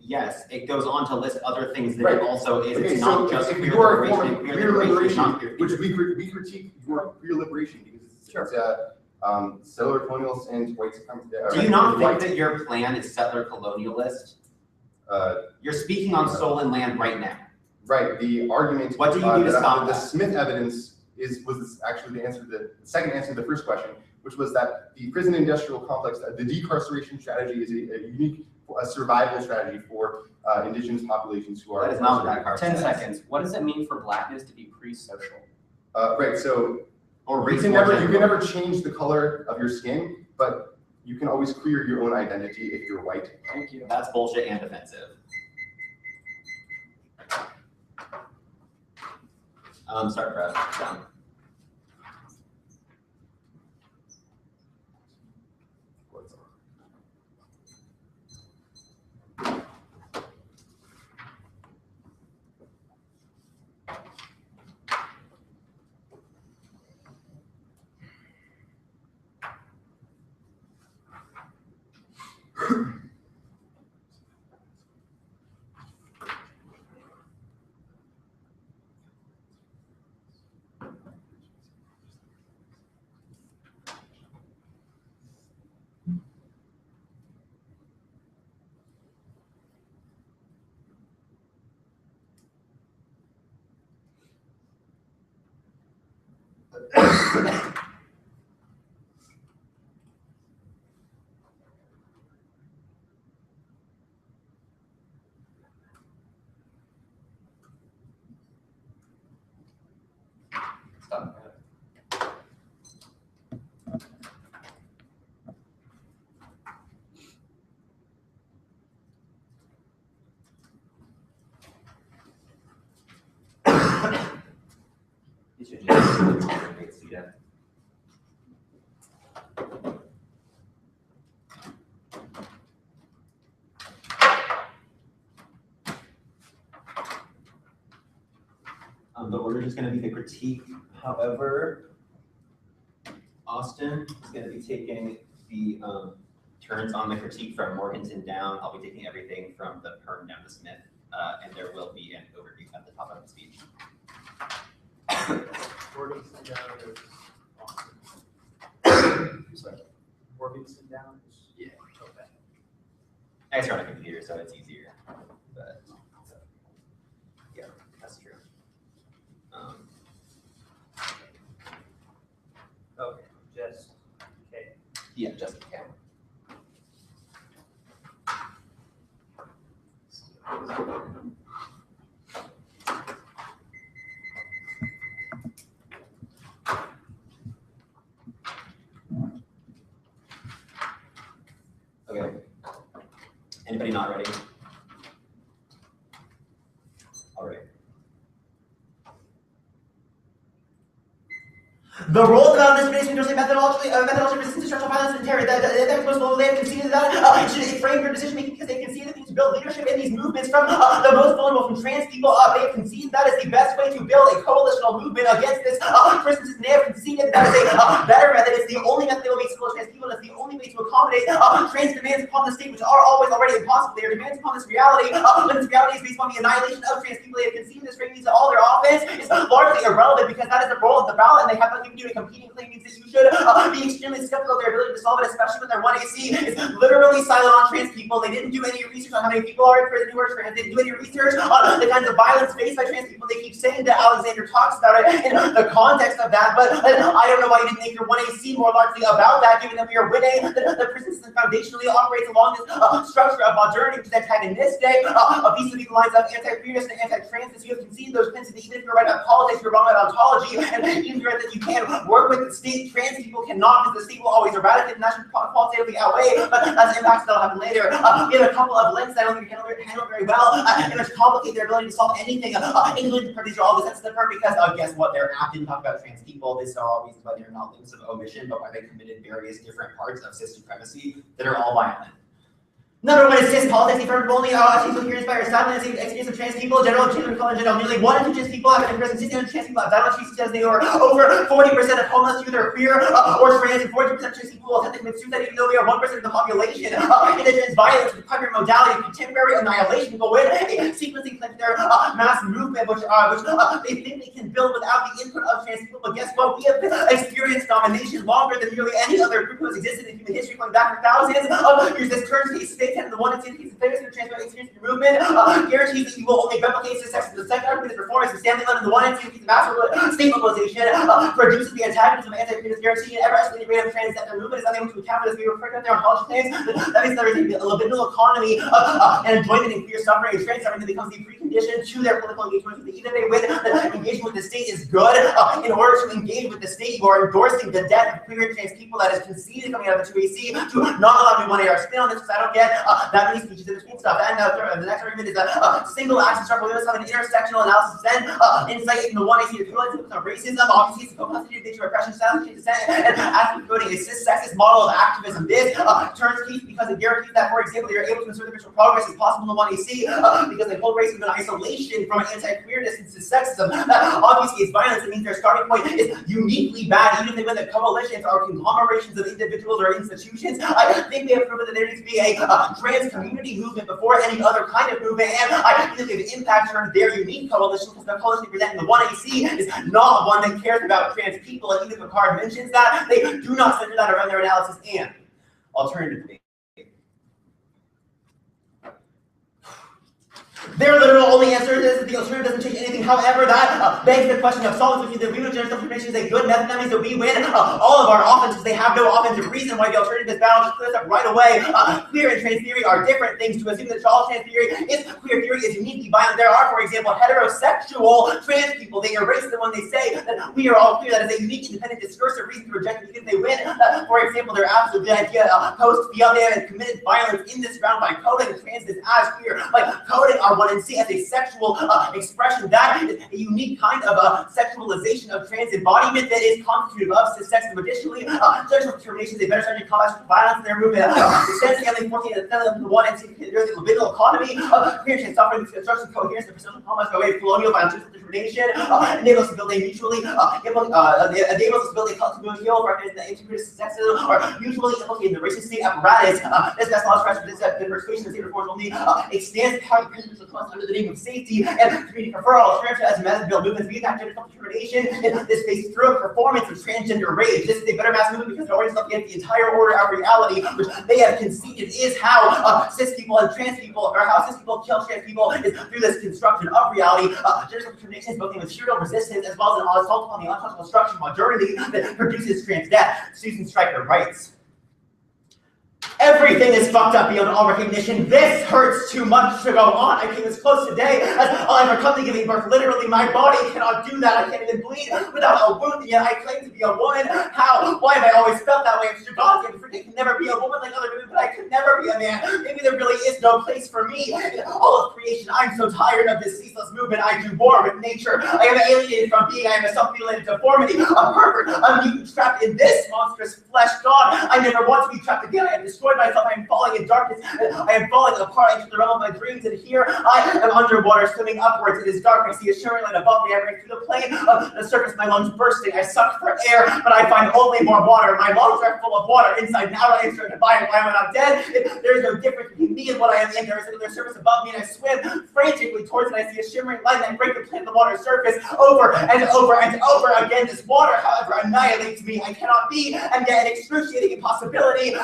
Yes, it goes on to list other things that Right. it also is. Okay, It's so not just if queer you are a liberation. form of queer Liberation is not queer which theory. we critique your queer liberation because it's settler colonialist and white supremacy. Do you not think that your plan is settler colonialist? You're speaking on stolen land right now. Right. The argument. What do you do to stop the that? Smith evidence was actually the answer to the second answer to the first question, which was that the prison industrial complex, the decarceration strategy, is a unique survival strategy for indigenous populations who are. That is not what that card 10 says. seconds. What does it mean for blackness to be pre-social? Right. So Or you race can more never generally. change the color of your skin, but you can always clear your own identity if you're white. Thank you. That's bullshit and offensive. Start press. Done. Yeah. The order is going to be the critique. However, Austin is going to be taking the turns on the critique from Morganton down. I'll be taking everything from the Perm down to Smith, and there will be an overview at the top of the speech. Morganton down is Austin. Sorry. Morganton down is. Yeah. Okay. I guess you're on a computer, so it's easier. But so, yeah, that's true. Okay, just okay. Yeah, just okay. Okay. Anybody not ready? All right. The role of development is methodology resistance to structural violence and terror. The most vulnerable, they have conceded that it frame their decision making because they conceded that to build leadership in these movements from the most vulnerable, from trans people. They have conceded that is the best way to build a coalitional movement against this. For instance, they have conceded that is a better method. It's the only method that will be accessible to trans people. It's the only way to accommodate trans demands upon the state, which are always already impossible. They are demands upon this reality. When this reality is based on the annihilation of trans people, they have conceded this framing to all their offense is largely irrelevant because that is the role of the ballot, and they have nothing to do with competing claim means that you should be extremely skeptical of their ability to solve it, especially when their 1AC is literally silent on trans people. They didn't do any research on how many people are in prison who are trans. They didn't do any research on the kinds of violence faced by trans people. They keep saying that Alexander talks about it in the context of that, but I don't know why you didn't make your 1AC more largely about that, given that we are winning. The prison system foundationally operates along this structure of modernity, which is antagonistic, vis-a-vis the lines of anti-queerness and anti-transness. You have conceded those principles, even if you're right about politics, you're wrong about ontology, and even if you're right that you can work with the state, trans people cannot, because the state will always eradicate, and that should qualitatively outweigh, but that's impacts that'll happen later. We have a couple of links that I don't think handle very well, and which complicate their ability to solve anything, including these are all the sensitive part, because guess what, their app didn't talk about trans people. These are all reasons why they're not links of omission, but why they committed various different parts of cis supremacy that are all violent. Number one is cis politics. Affirmed only people here inspire establishing experience of trans people, general children, in general. Nearly 1 in 2 trans people have been in prison. 600 trans people have died on streets because they are over 40% of homeless youth are queer or trans, and 40% of trans people will attempt to commit suicide, even though we are 1% of the population. In the trans violence, the primary modality of contemporary annihilation will win a sequencing claim to their mass movement, which they think they can build without the input of trans people. But guess what? We have experienced domination longer than nearly any other group who has existed in human history, going back for thousands of years. This turns case state and the 1 in 2 cases of famous and trans experience in your movement guarantees that you will only replicate this sex. The second argument is reformist and standing on the 1 in 2 cases of mass state mobilization produces the antagonism of anti-queerness guarantee and ever-escalating rate of trans that their movement is unable to account for this. We were pregnant their ontology claims. That means there is a libidinal economy and enjoyment in queer suffering and trans suffering that becomes the precondition to their political engagement. Either they win, the engagement with the state is good. In order to engage with the state, you are endorsing the death of queer and trans people that is conceded coming out of the 2AC to not allow me 1 AR spin on this, because I don't get that many speeches in between stuff. And the next argument is that single axis structural limits have an intersectional analysis then insight in the 1AC of racism, obviously it's a co-constituted nature of repression, silence, dissent, and ethnic voting, a cis-sexist model of activism. This turns case because it guarantees that, for example, they are able to ensure that racial progress is possible in the 1AC because they hold racism in isolation from anti-queerness and cis-sexism. Obviously, it's violence. It means their starting point is uniquely bad, even if they win the coalitions or conglomerations of individuals or institutions. I think they have proven that there needs to be a trans community movement before any other kind of movement, and I think the impact on their unique coalition, because the coalition presenting the 1AC is not one that cares about trans people, and even if Picard mentions that, they do not center that around their analysis. And alternatively, their literal only answer is that the alternative doesn't change anything. However, that begs the question of solvents, which is that we would generate information is a good method. That means that we win all of our offenses. They have no offensive reason why the alternative is balanced. Just clears up right away. Queer and trans theory are different things. To assume that all trans theory is queer theory is uniquely violent. There are, for example, heterosexual trans people. They erase them when they say that we are all queer. That is a unique, independent, discursive reason to reject it even if they win. For example, their absolute good idea post-BLM and committed violence in this round by coding trans as queer, like coding R1 and C as a sexual expression. That is a unique kind of sexualization of trans embodiment that is constitutive of cis sex. And additionally, sexual determination is a better strategy to combat violence in their movement. Extends alien 14 and the 1 and C there's a libidinal economy, creation, suffering, construction, coherence, and personal commerce by way of colonial violence, discrimination, enables us to build a mutually, enables us to build a cultural heal, recognize the integrated sexism, or mutually implicating the racist state apparatus. This best laws for the persuasion of state reforms only extends power principles of class under the name of safety and community preferral. Alternative as a method to build movements via gender determination. This based through a performance of transgender rage. This is a better mass movement because it orients up against the entire order of reality, which they have conceded is how cis people and trans people, or how cis people kill trans people, is through this construction of reality. Gender determination is both a material resistance as well as an assault on the unconscious structure of modernity that produces trans death. Susan Stryker writes, everything is fucked up beyond all recognition. This hurts too much to go on. I came this close today as I'll ever come to giving birth. Literally, my body cannot do that. I can't even bleed without a wound, and yet I claim to be a woman. How? Why have I always felt that way? Mr. God, I can never be a woman like other women, but I could never be a man. Maybe there really is no place for me in all of creation. I'm so tired of this ceaseless movement. I do war with nature. I am alienated from being. I am a self-mutilated deformity, a pervert, a mutant trapped in this monstrous flesh. God, I never want to be trapped again. I have destroyed myself. I am falling in darkness. I am falling apart into the realm of my dreams, and here I am underwater, swimming upwards. It is dark. I see a shimmering light above me. I break through the plane of the surface, my lungs bursting. I suck for air, but I find only more water. My lungs are full of water. Inside and out, I am starting to buy. Why am I not dead? There is no difference between me and what I am in. There is another surface above me, and I swim frantically towards it. I see a shimmering light, and I break the plane of the water surface over and over and over again. This water, however, annihilates me. I cannot be, and yet an excruciating impossibility.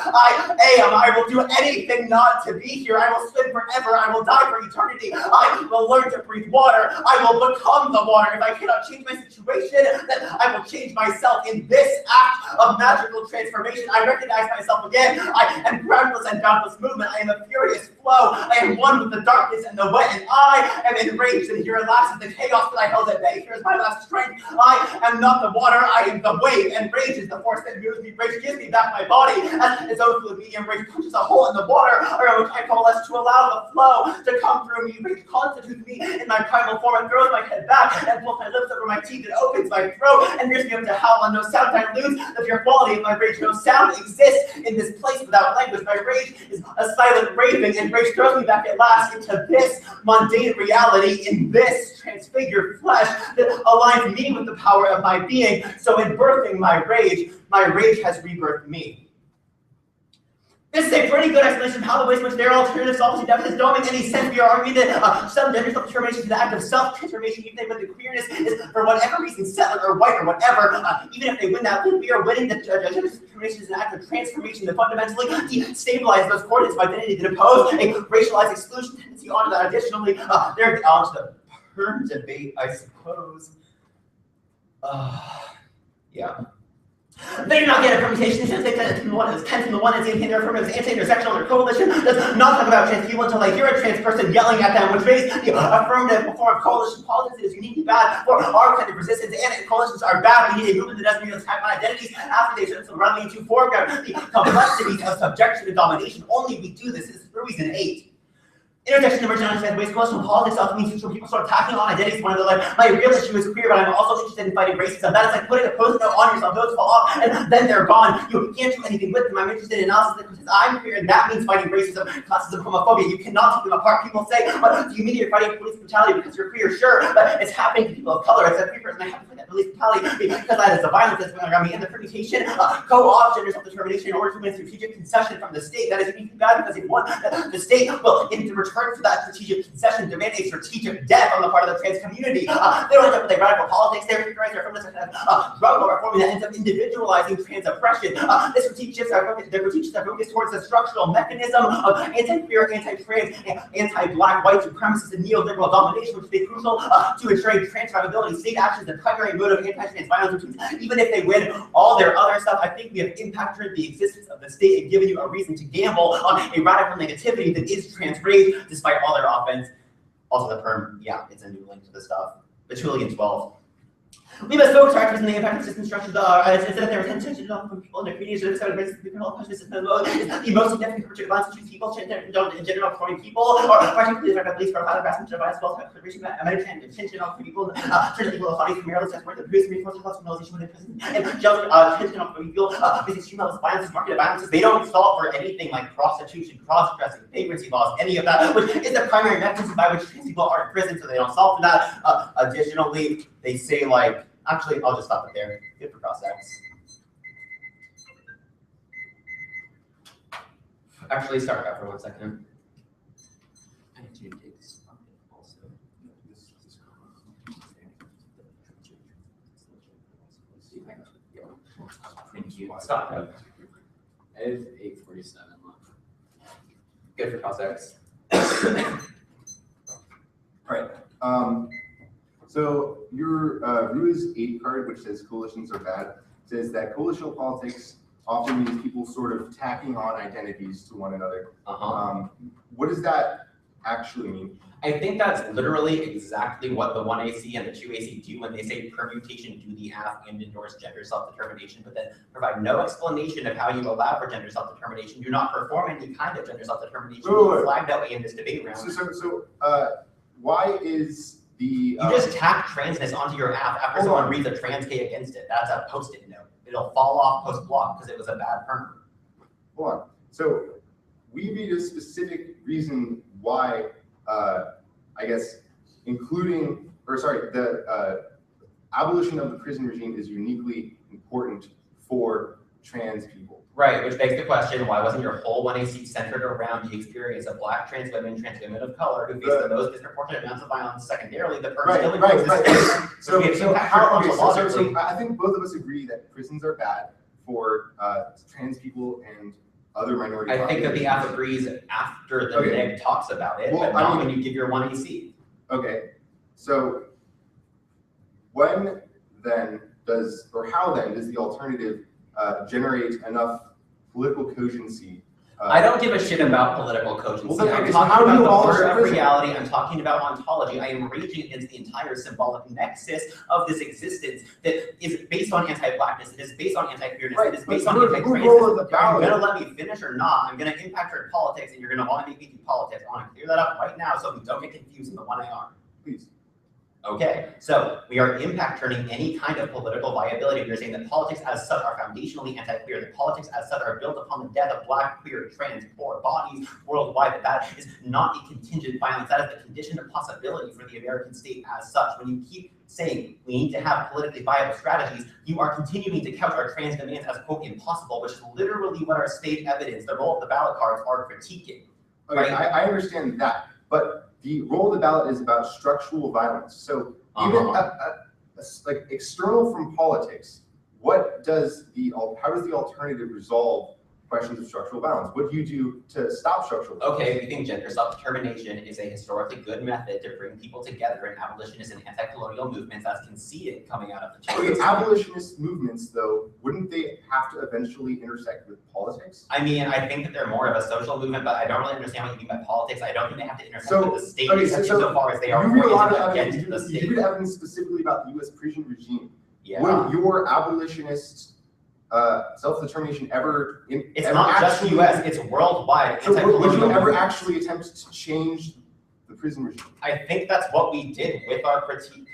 I will do anything not to be here. I will swim forever. I will die for eternity. I will learn to breathe water. I will become the water. If I cannot change my situation, then I will change myself. In this act of magical transformation, I recognize myself again. I am groundless and boundless movement. I am a furious flow. I am one with the darkness and the wet, and I am enraged. And here at last is the chaos that I held at bay. Here is my last strength. I am not the water. I am the wave. And rage is the force that moves me. Rage gives me back my body as its own fluid medium. Rage punches a hole in the water, or which I coalesce to allow the flow to come through me. Rage constitutes me in my primal form and throws my head back and pulls my lips over my teeth and opens my throat and rears me up to howl on no sound. I lose the pure quality of my rage. No sound exists in this place without language. My rage is a silent raving, and rage throws me back at last into this mundane reality, in this transfigured flesh that aligns me with the power of my being. So in birthing my rage has rebirthed me. This is a pretty good explanation of how the ways in which their alternative solvency deficits don't make any sense. We are arguing that some gender self-determination is the act of self-transformation, even if the queerness is for whatever reason settler or white or whatever. Even if they win that, we are winning that gender self-determination is an act of transformation that fundamentally destabilizes those coordinates of identity that impose a racialized exclusion tendency onto that. Additionally, they're onto the perm debate, I suppose. Yeah. They do not get a permutation. Since they 10 to 1 is 10 to the 1 is their affirmative anti-intersectional. Their coalition does not talk about trans people until they hear a trans person yelling at them, which makes the affirmative form of coalition politics is uniquely bad for our kind of resistance. And coalitions are bad. We need a movement that doesn't even attack on identities after they should run into foreground the complexities of subjection and domination. Only we do this. This is reason 8. Intersection of emergent understanding ways coalition politics often means when people start attacking on identities one another. Like, my real issue is queer, but I'm also interested in fighting racism. That is like putting a post-it note on yourself, those fall off, and then they're gone. You can't do anything with them. I'm interested in analysis that says I'm queer, and that means fighting racism, classism, homophobia. You cannot take them apart. People say, but do you mean you're fighting police brutality because you're queer? Sure, but it's happening to people of color. It's a queer person. I have to fight that police brutality because that is the violence that's going around me. And the permutation, co-op gender self-determination in order to win a strategic concession from the state. That is uniquely bad because it won. The state will, in return for that strategic concession, demand a strategic death on the part of the trans community. They don't end up with a radical politics. They're from this drug law reform that ends up individualizing trans oppression. This critique shifts our focus towards the structural mechanism of anti-queer, anti-trans, anti-black, white supremacist, and neoliberal domination, which is crucial to ensuring trans survivability. State action is the primary mode of anti-trans violence, which means even if they win all their other stuff, I think we have impacted the existence of the state and given you a reason to gamble on a radical negativity that is trans rage, despite all their offense. Also the perm, yeah, it's a new link to the stuff. Batulian 12. We must focus our activism on the impact of system structures instead of their attention from people in their communities. We can all push this system. It's not the most significant perpetrated violence between people, in general, performing people, or particularly the police for violent harassment of violence, well, reaching that American attention on people, turning people of bodies from Maryland, sex work, the police, reinforced health criminalization within prison, and just attention on people, these extreme levels of violence, market violences. They don't solve for anything like prostitution, cross-dressing, vagrancy laws, any of that, which is the primary mechanism by which trans people are in prison, so they don't solve for that. Additionally, they say like, actually, I'll just stop it there. Good for cross-sex. Actually, start that for 1 second. I need to take this also. Thank you. Stop. It is 8:47. Good for cross-sex. Right. So your RUA's 8 card, which says coalitions are bad, says that coalitional politics often means people sort of tacking on identities to one another. What does that actually mean? I think that's literally exactly what the 1AC and the 2AC do when they say permutation do the ask and endorse gender self-determination, but then provide no explanation of how you allow for gender self-determination. Do not perform any kind of gender self-determination. Flagged that way in this debate round. So why is the you just tack transness onto your app after someone reads a trans K against it? That's a post-it note. It'll fall off post-block because it was a bad term. Hold on. So we need a specific reason why, I guess, the abolition of the prison regime is uniquely important for trans people. Right, which begs the question, why wasn't your whole 1AC centered around the experience of Black trans women of color who face the most disproportionate amounts of violence? Secondarily, the person Right. So I I think both of us agree that prisons are bad for trans people and other minority I think that the app agrees after the neg talks about it, but not when you give your 1AC. Okay, so when then does, or how then does the alternative generate enough political cogency? I don't give a shit about political cogency. Well, I'm so talking how do about you the abolish order of prison? reality. I'm talking about ontology. I am raging against the entire symbolic nexus of this existence that is based on anti-blackness, it is based on anti-queerness, it is based on anti-transness. You're gonna let me finish or not? I'm gonna impact your politics, and you're gonna want to make me do politics. I want to clear that up right now so we don't get confused in the 1AR. Please. Okay, so we are impact turning any kind of political viability. We're saying that politics as such are foundationally anti-queer, that politics as such are built upon the death of Black, queer, trans, poor bodies worldwide, that is not a contingent violence, that is the condition of possibility for the American state as such. When you keep saying we need to have politically viable strategies, you are continuing to couch our trans demands as, quote, impossible, which is literally what our state evidence, the role of the ballot cards, are critiquing. Okay, Right? I understand that, but the role of the ballot is about structural violence. So even like external from politics, how does the alternative resolve questions of structural violence? What do you do to stop structural violence? Okay, we think gender self-determination is a historically good method to bring people together in abolitionist and anti-colonial movements as conceded coming out of the Okay, abolitionist movements, though, wouldn't they have to eventually intersect with politics? I mean, I think that they're more of a social movement, but I don't really understand what you mean by politics. I don't think they have to intersect with the state so far as they are oriented against the state. You read evidence specifically about the U.S. prison regime. Yeah. Would your abolitionist self-determination ever? It's not just U.S., it's worldwide. So would you ever actually attempt to change the prison regime? I think that's what we did with our critique.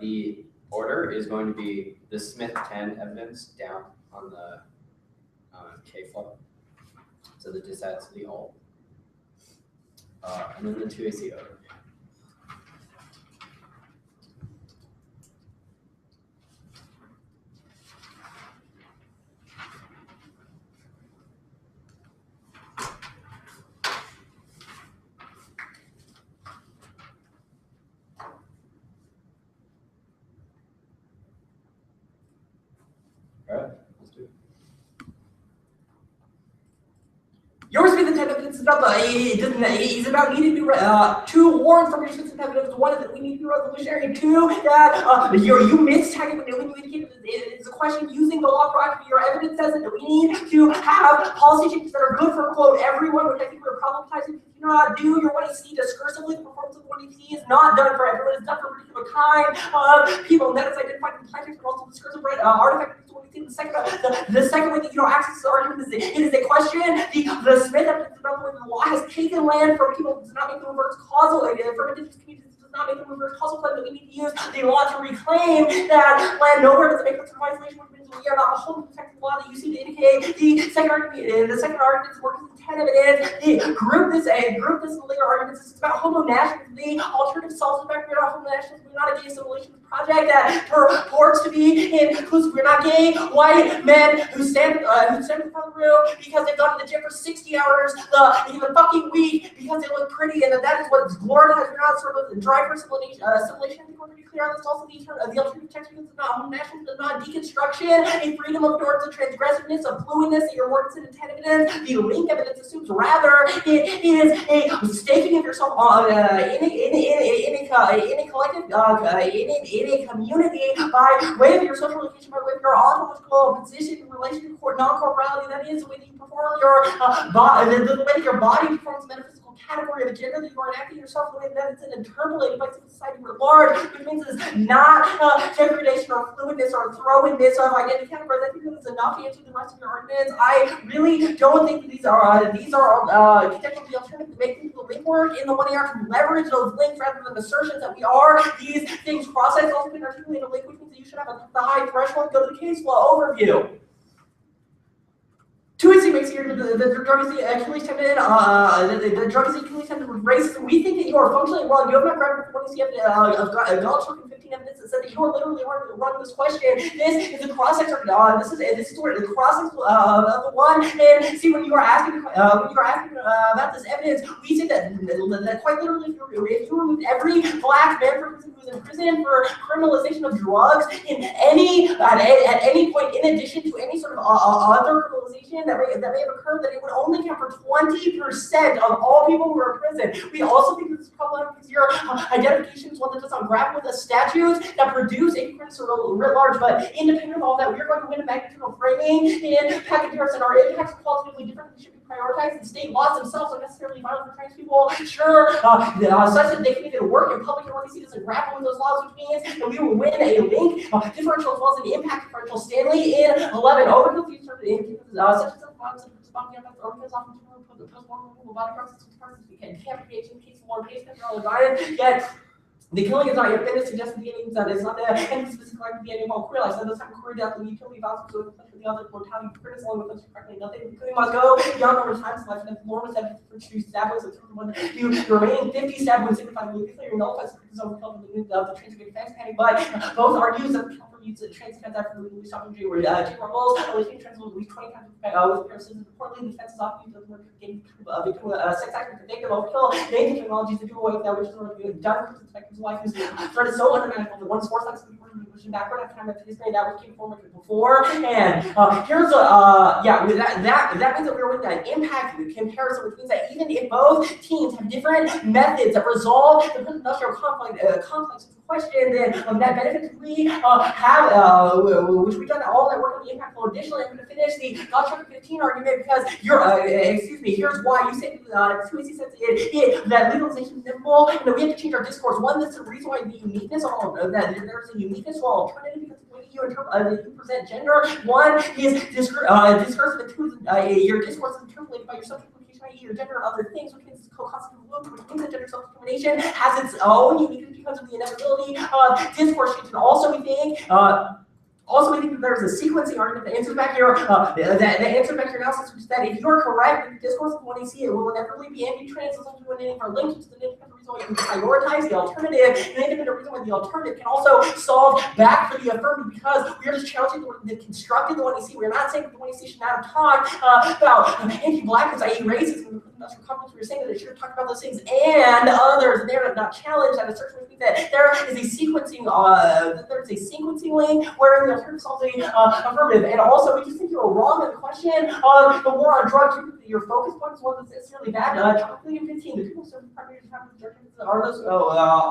The order is going to be the Smith 10 evidence down on the K flow. So the dis adds to the all. And then the 2AC order. Alright, let's do it. Your specific evidence is about needing to two warrants from your specific evidence. One is that we need to be revolutionary. Two, that you mistagged when you indicated it's a question using the law proactively. Your evidence says that we need to have policy changes that are good for quote everyone, which I think we're problematizing. If you do not do your 1AC discursively, the performance of 1AC is not done for everyone. It's done for a particular kind of people, and that is identified in plaintiffs, but also discursive artifact. The second way that you don't access this argument is it is a question. The Smith evidence development of the law has taken land from people who does not make the reverse causal, from indigenous communities does not make the reverse causal claim that we need to use the law to reclaim that land. Nowhere does it make this isolation, which means we are not beholden to the text of the law that you seem to indicate. The second argument is working intent evidence. Group this in later arguments. This is about homo nationalism, the alternative self-respect. We're not homo nationalism. We're not a gay assimilation project that purports to be inclusive. We're not gay white men who stand in front of the room because they've gone to the gym for 60 hours in the fucking week because they look pretty, and that is what glorifies. We're not sort of the drive for assimilation. I think we're pretty clear on this. Also, the alternative text is not homo nationalism, is not deconstruction, a freedom of norms, a transgressiveness, a fluidness that your works in intent evidence. The link evidence assumes rather it is a staking of yourself in a collective, in a community by way of your social location, by way of your ontological position in relation to non-corporality. That is the way that you perform your the way that your body performs metaphysical category of the gender that you are enacting yourself, the way that it's interpolated by civil society at large, which means it's not degradation or fluidness or throwingness of identity categories. I think that is enough to answer the rest of your arguments. I really don't think that these are contextually alternative to make people link work in the 1AR to leverage those links rather than assertions that we are these things. Process also can articulate a link, which means that you should have the high threshold. Go to the case law overview. 2AC makes here the drug is actually tempted. The drug is equally tempted with racism. We think that you are functionally wrong. You have not grabbed the 1AC of 15 evidence that said that you are literally running this question. This is a cross-section. This is where the cross-section of the one. And see, when you are asking about this evidence, we say that quite literally, if you remove every black man from prison who is in prison for criminalization of drugs at any point, in addition to any sort of other criminalization that may have occurred, that it would only count for 20% of all people who are in prison. We also think this is problematic because your identification is one that does not grapple with the statutes that produce a criticism writ large, but independent of all that, we are going to win a magnitudinal framing in package and our impacts are qualitatively different. They should be prioritized, and state laws themselves are necessarily violent for trans people. Sure, such that they can even work in public, and RDC doesn't grapple with those laws, which means that we will win a link differential as well as an impact differential. Stanley in 11 overview such as yet the killing is not yet finished, suggesting the ending that it's not the end specific like the ending of queer life. So this time queer death and utility vows to the other mortality criticism with us correctly. Nothing including must go beyond over times life and enormous evidence for two stab wounds and one the remaining 50 stab wounds signify the clear nullifies the zone of the transmitted defense panic, but both argues that the use of trans defense after the release of injury where G rebels releasing trans will release 20 times with parasites. Importantly, defense is often used as a getting victim sex act and predictive overkill. Native technologies that do away with that, which is done for his wife who's started so undeniable that one source likes to be pushing backward after time after history that which came forward before. And here's that means that we're with that impact comparison, which means that even if both teams have different methods that resolve the industrial conflicts question, then that benefit we have, which we've done all that work on the impact flow. Additionally, I'm going to finish the Chapter 15 argument because here's why you say that legalization is simple. We have to change our discourse. One, that's the reason why the uniqueness that there's a uniqueness to all alternative because the way you present gender. One is discursive, and two is your discourse is interpolated by your subject location, i.e. your gender and other things, which means it's co-constitutive loop, which means that gender self-determination has its own uniqueness because of the inevitability of discourse change. And also we think that there's a sequencing argument that answers back your analysis, which is that if you're correct in the discourse of 1AC, it will inevitably be anti-trans, essentially when any of our links to the independent reason why you can prioritize the alternative, and the independent reason why the alternative can also solve back for the affirmative, because we are just challenging the constructed the 1AC. We're not saying that the 1AC should not have talked about anti-blackness, i.e. racism, and the industrial conflicts. We're saying that it should have talked about those things and others, and they are not challenged at a certain think that there is a sequencing link where the alternative solves a affirmative. And also, we just think you're wrong in the question of the war on drugs. Your focus point is one that's necessarily bad. 2015, the people serving primary are those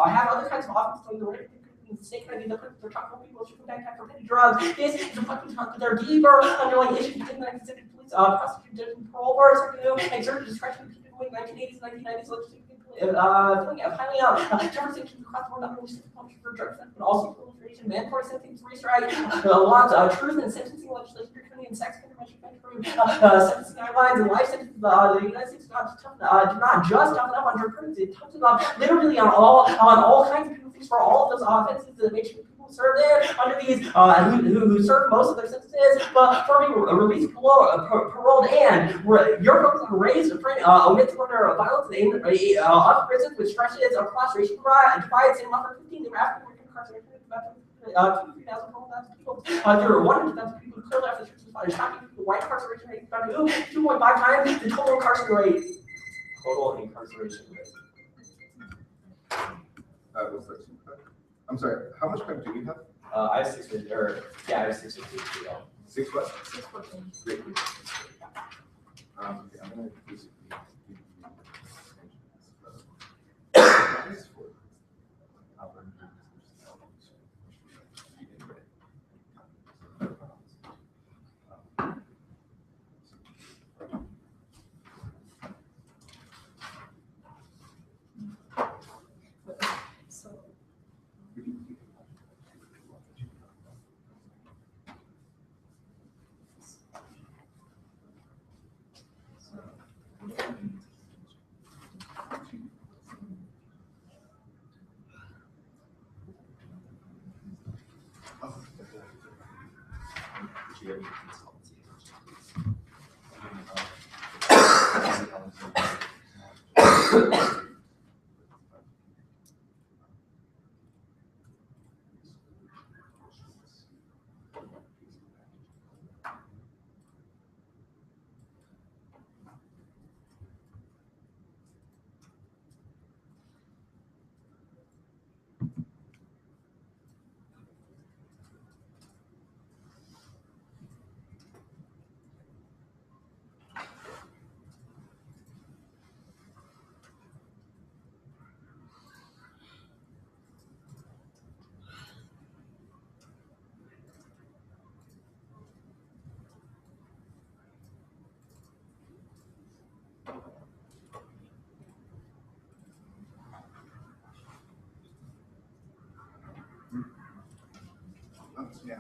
have other kinds of offenses doing the right mistake idea that they're talking about people shooting back for petty drugs. This is a fucking talk. There are deeper underlying issues within that considered police, prosecution, judgment, parole boards, exert discretion in people in 1980s, 1990s, filling piling out different sections across the board, not only punishment for drug offense, but also proliferation, mandatory sentencing, restrike, lots of truth and sentencing legislation, and sex convention, sentencing guidelines, and life sentences. The United States do not just toughen up on drug criminals; it toughens up literally on all kinds of penalties for all of those offenses to make sure people serve there under these who serve most of their sentences, but for being released paroled. And your focus on race, omits under violence in of prisons, which stretches across racial divides in 15 the African American incarceration. 3,000 people. There are 100,000 people killed after the church was shocking. The white incarceration rate is about 2.5 times the total incarceration rate. Total incarceration rate. What's that? I'm sorry, how much time do we have? I have 6 minutes, I have 6 minutes to go. 6 what? 6:14. Great. Okay, I'm gonna basically yeah.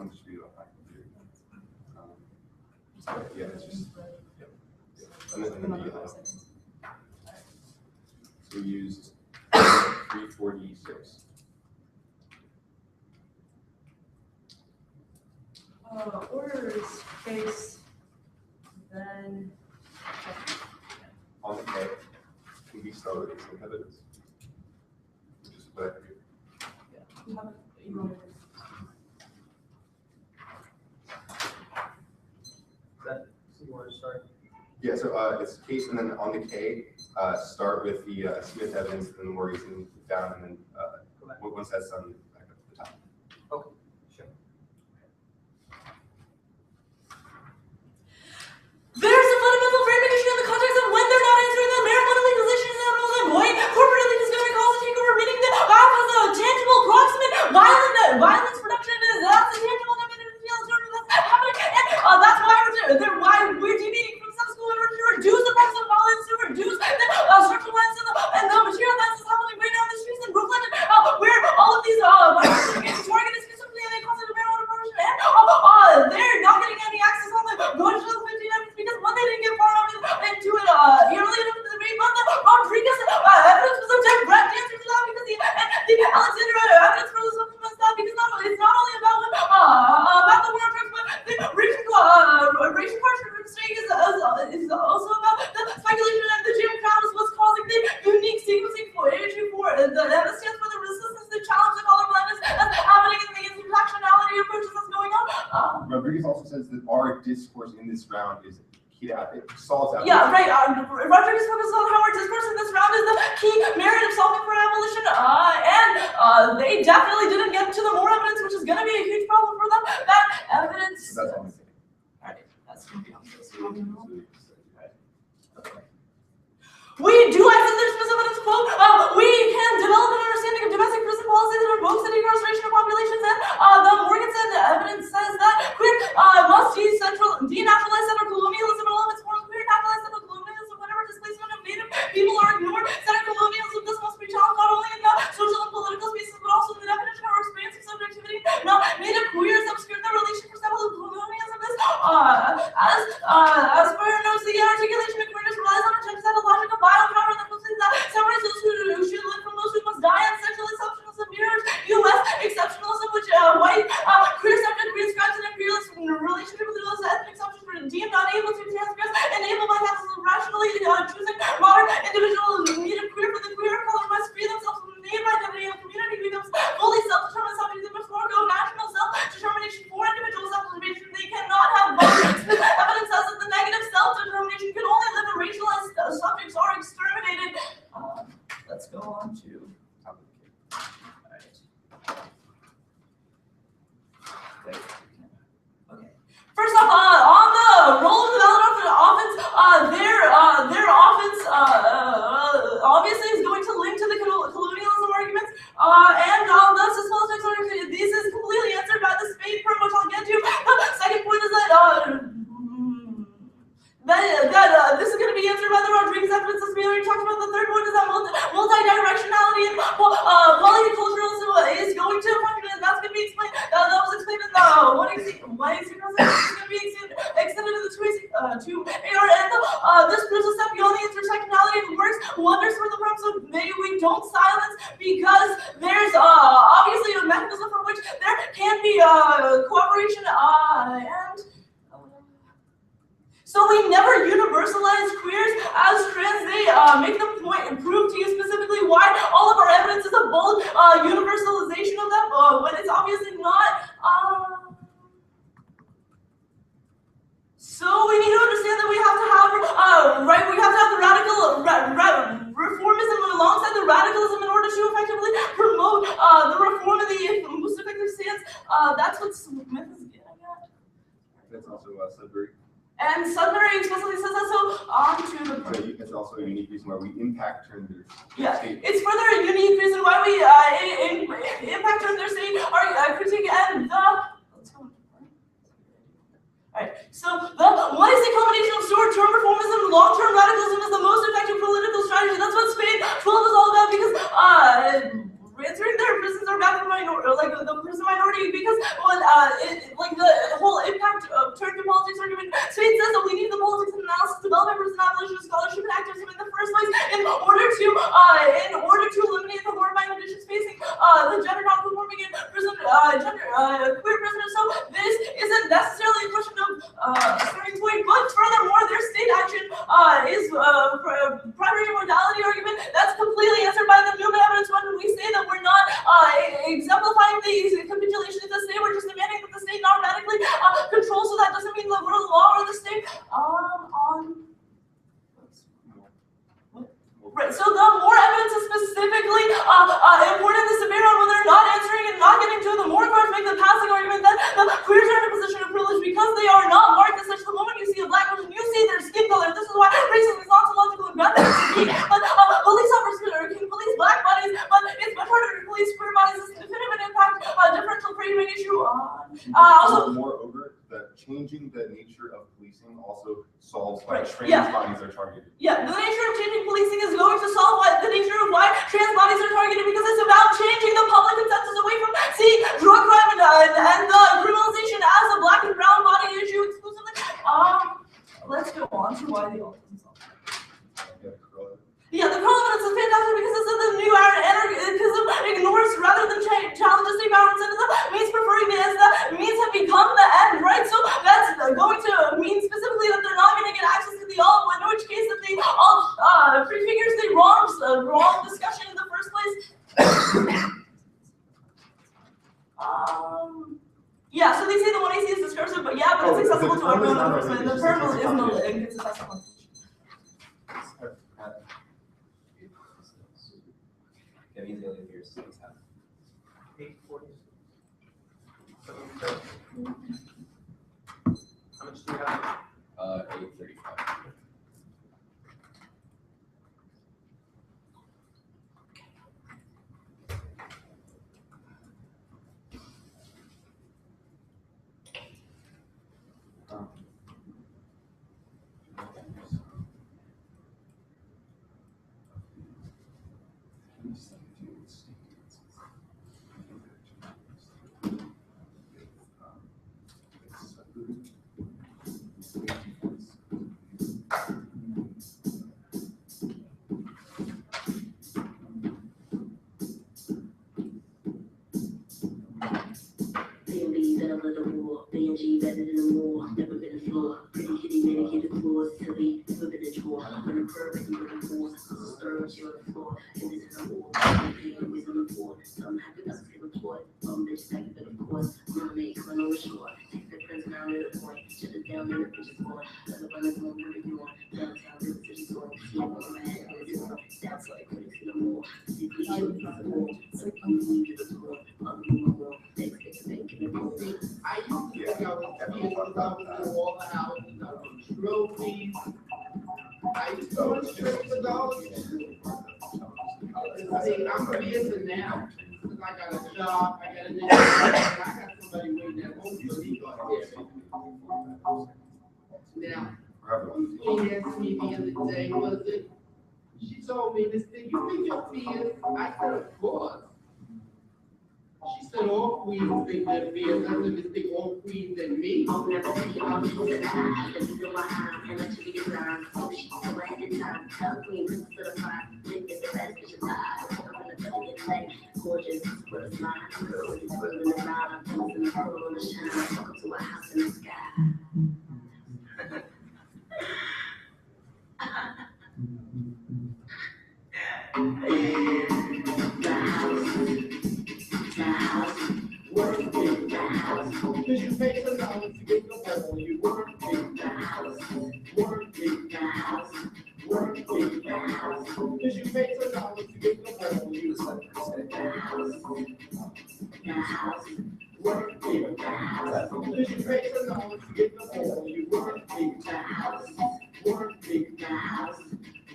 one just read it off my computer. Yeah, it's just, and then the yellow. So we used 346. Orders case, then. On the K, can we start with some evidence? Which is what I figured. You have you want That, so you want to start? Yeah, so it's case, and then on the K, start with the Smith evidence, and then Morrison down, and then once that's done, back up to the top. Okay, sure. There's a fundamental framing issue in the context of when they're not answering the marijuana legalization is not null and void. Corporate elite is going to cause a takeover, meaning that has a tangible, proximate, violence production is that's a tangible, that's happening, and that's why we're deviating from some school in order to reduce the price of violence, to reduce the structural violence and the material violence is happening right now in the streets in Brooklyn, where all of these violence are getting targeted specifically and they cause it a marijuana production, and they're not getting any access on the going to the 15 minutes because when they didn't get far enough into it early enough into the main month, Rodriguez evidence was a direct answer to that because the Alexander evidence for the supplements that because it's not only about the war on drugs, but the racial partial mistake is also about the speculation and the Jim Crown is what's causing the unique sequencing issue for the M stands for the resistance, the challenge, the colorblindness that's happening in the intersectionality approaches that's going on. Rodriguez also says that our discourse in this round is key to it solves that. Yeah, right. Rodriguez focuses on how our discourse in this round is the key merit of solving for abolition, and they definitely didn't get to the more evidence, which is going to be a huge problem for them. That evidence. So that's all I'm saying. All right, that's going to be on this. Okay. We do access their specific evidence, quote, we can develop an understanding of domestic prison policy that invokes the decarceration of populations, and the Morganson evidence says that queer must denaturalize settler colonialism in all of its forms. Queer naturalize settler colonialism whenever displacement of native people are ignored. Settler colonialism, this must be challenged not only in the social and political spaces, but also in the definition of our experience of subjectivity. Now, native queers obscure the relation for settler colonialism is, as per knows the articulation of queerness relies on a technological biopower that separates those who should live from those who must die, and sexual exceptionalism mirrors U.S. exceptionalism, which white queer subject prescribes an imperialist relationship with those ethnic subjects were deemed unable to transgress, enabled by capitalism rationally choosing modern individual needed queer for the queer color must free themselves from the native identity and community becomes fully self-determined subject that must forego national self-determination for individual self-determination. They cannot have both. Evidence says that the negative self-determination can only live in racialized subjects are exterminated. Let's go on to top of the cake. All right. Okay. First off, on the role of the Philadelphia offense, their offense obviously is going to link to the colonialism arguments, and thus as well as this is completely answered by the Spade firm, which I'll get to. The second point is that this is going to be answered by the Rodriguez evidence, as we already talked about. The third one is that multi-directionality and polyculturalism is going to function, and that's going to be explained. That was explained in the one example is going to be extended to the two AR, and this proves a step beyond the intersectionality and works wonders for the purpose of maybe we don't silence, because there's obviously a mechanism for which there can be cooperation and. So we never universalize queers as trans. They make them point and prove to you specifically why all of our evidence is a bold universalization of them, but it's obviously not. So we need to understand that we have to have we have to have the radical reformism alongside the radicalism in order to effectively promote the reform of the most effective stance. That's what Smith is getting at. That's also Sudbury. And Sudbury explicitly says that, so on to the So it's also a unique reason why we impact terms. Yeah, it's further a unique reason why we impact terms their state, our critique, and the. Let's go. Alright, so what is the combination of short-term reformism and long-term radicalism is the most effective political strategy? That's what Spade 12 is all about, because answering their prisons are bad for minorities, like the prison minority, because like the whole impact of turn to politics argument, Spain says that we need the politics and analysis development for abolition scholarship and activism in the first place in order to eliminate the horrifying conditions facing the gender non-conforming and prison queer prisoners. So this isn't necessarily a question of starting point, but furthermore, their state action is primary modality argument. That's completely answered by the Newman evidence when we say that we're not exemplifying these capitulations of the state, we're just demanding that the state not automatically control, so that doesn't mean that we're the law or the state. Right, so the more evidence is specifically important to submit on when they're not answering and not getting to, the more cards make the passing argument that the queers are in a position of privilege because they are not marked as such. The moment you see a black person, you see their skin color. This is why racism is ontological and bad thing to be. But police officers can police black bodies, but it's much harder to police queer bodies. It's definitive and impact differential framing issue. Also, moreover, that changing the nature of policing also solves why Right, trans yeah. bodies are targeted. yeah, the nature of changing policing is going to solve the nature of why trans bodies are targeted, because it's about changing the public consensus away from seeing drug crime and the criminalization as a black and brown body issue exclusively. Let's go on to why the autism solved. Yeah, the curl evidence is fantastic because it's in the new anarchism ignores rather than challenges the empowerment and the means preferring the as the means have become the end, right? So that's going to mean specifically that they're not going to get access to the all, in which case that they all prefigures the wrong discussion in the first place. Yeah, so they say the 1AC is discursive, but yeah, but it's accessible to everyone in the first place. The term is accessible. Getting the other years. 840. How much do you have? 835. BNG better than the war, never been a floor. Pretty kitty medicated claws, silly, never been a chore. On the curb, and looking for, stir up, she on the floor. And this is a war, always on the floor. So I'm happy that's getting employed. Bitch, like it, of course. Mermaid, clean on the shore. Take the prince down to the point. Shut it down in the bitch's floor. Let the runners know where to go. Downtown, this is the store. See, I'm on my head, and it's on. That's like critics in the more. See, please, show me the more. So I'm going to the store. I'm doing my world. Next, making it more. I used to think I was being all the houses, I was trophies. I used to want to trip the dollars. I mean, I'm busy now, because I got a job, I got an income, and I got somebody waiting at home for me right there. Now, she asked me the other day, was it? She told me this thing, you think your fears? I said, of course. She said, all queens think their fears. I said, just think all queens and me. I'll never see all the things that I have to do behind. And let you get around. So she's so right in time. Tell queen, this is the fine. Lick it, the rest is your eyes. I'm gonna tell you like gorgeous, but it's mine. Girl, it's rolling in the line. I'm dancing the pearl in the shine. Welcome to a house in the sky. The house, Work in the house, because you pay the dollars to get the ball. You work in the house, work in the house, work in the house, because you pay the dollars to get the ball. You work in the house, work in the house, because you pay the dollars to get the ball. You work in the house, work in the house,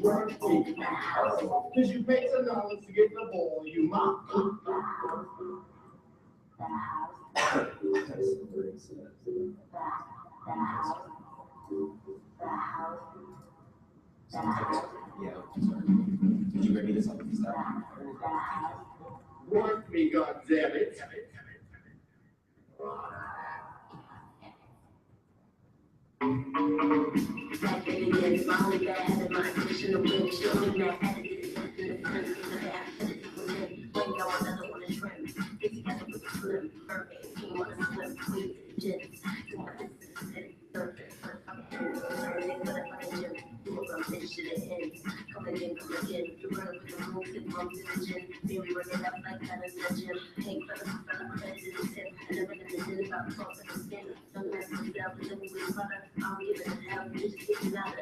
work in the house, because you pay the dollars to get the ball. You mop up the house. Yeah. Did you bring me this up? Work me, goddammit. Back then again, it's my only bad habit, my addiction to win. Showing that attitude, when y'all another one to trim. Get together with the slim, perfect. King on a slim, queen, gents. Do my business, steady, perfect. I'm here, turning for the fucking gym. Do a run, finish it and end. Come again, come again. You run with the moves and bumps in the gym. Baby, work it up like that in the gym. Hey, brother, credit to the tip. And the rhythm is in about talks in the skin. Don't mess myself, living with brother. I'm giving it hell, you just get it out of.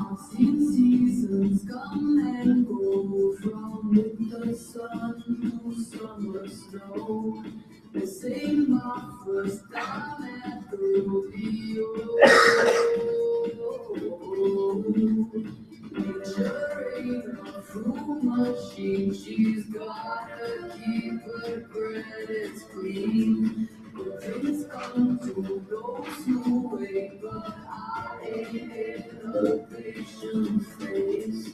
I've seen seasons come and go, from winter sun to summer snow. This ain't my first time at the rodeo. Nature ain't a fruit machine, she's gotta keep her credits clean. But things come to those who wait, but I ain't in a patient phase.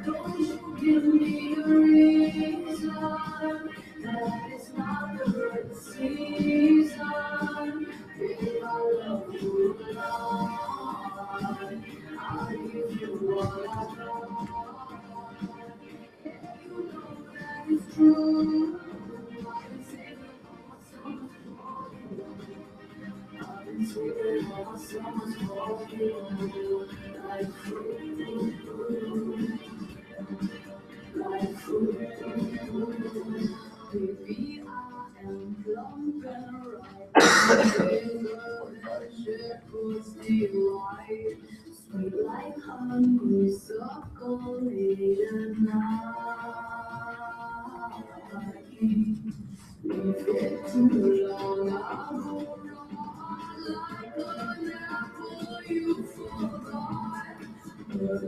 Don't you give me a reason that it's not the right season. Baby, I love you a lot. I'll give you what I got. You know that it's true. I've been saving all my summers for you. Like fruit, like fruit. Baby, I am plump and ripe. Shepherd's delight. Sweet like honey, chocolate and night. Leave it too long, I'll go wrong like an apple you forgot.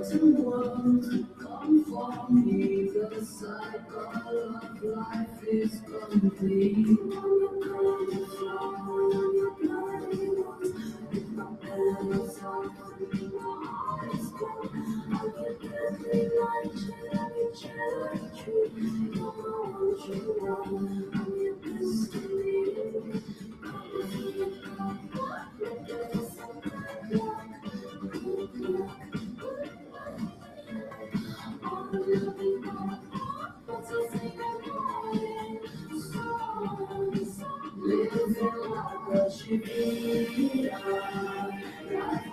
Certain ones who come for me, the cycle of life is complete. With my parents on the eyes, I'll get every night, every cherry tree. You know what you want, I'm your destiny. Living like a Shakira, like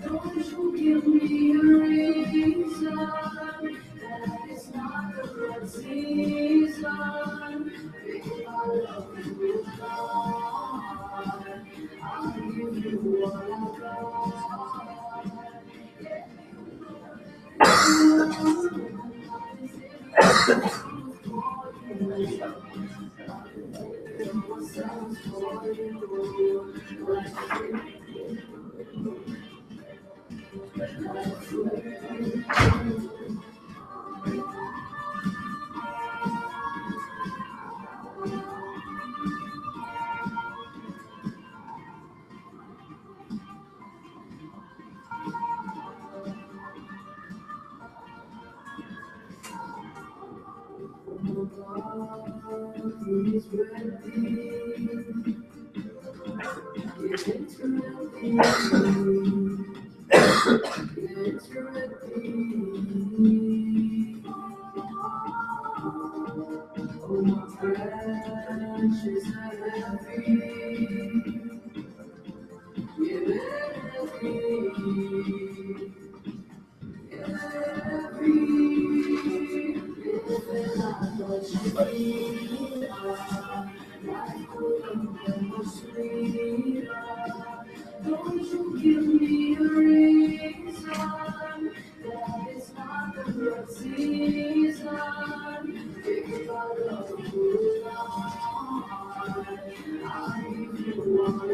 don't you give me a reason that it's not the right season. Baby, I love you a lot. I'll give you what I He's ready. It's ready. It's ready. Don't you give me a reason that it's not the right season. If I don't move on, I give you what I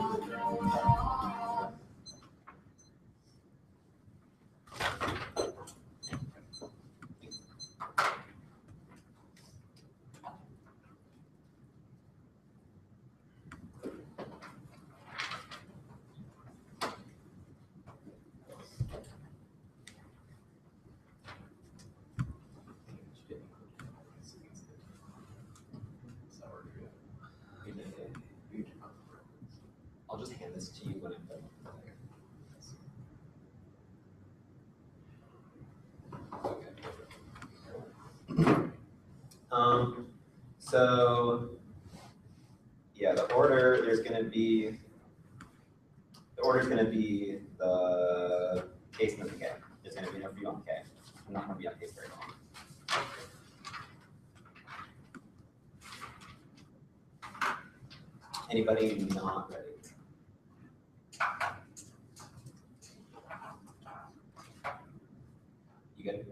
got. I'll just hand this to you when I'm done. So yeah, the order is going to be the case and the K. There's going to be no free on K. I'm not going to be on case very long. Anybody not ready? You good?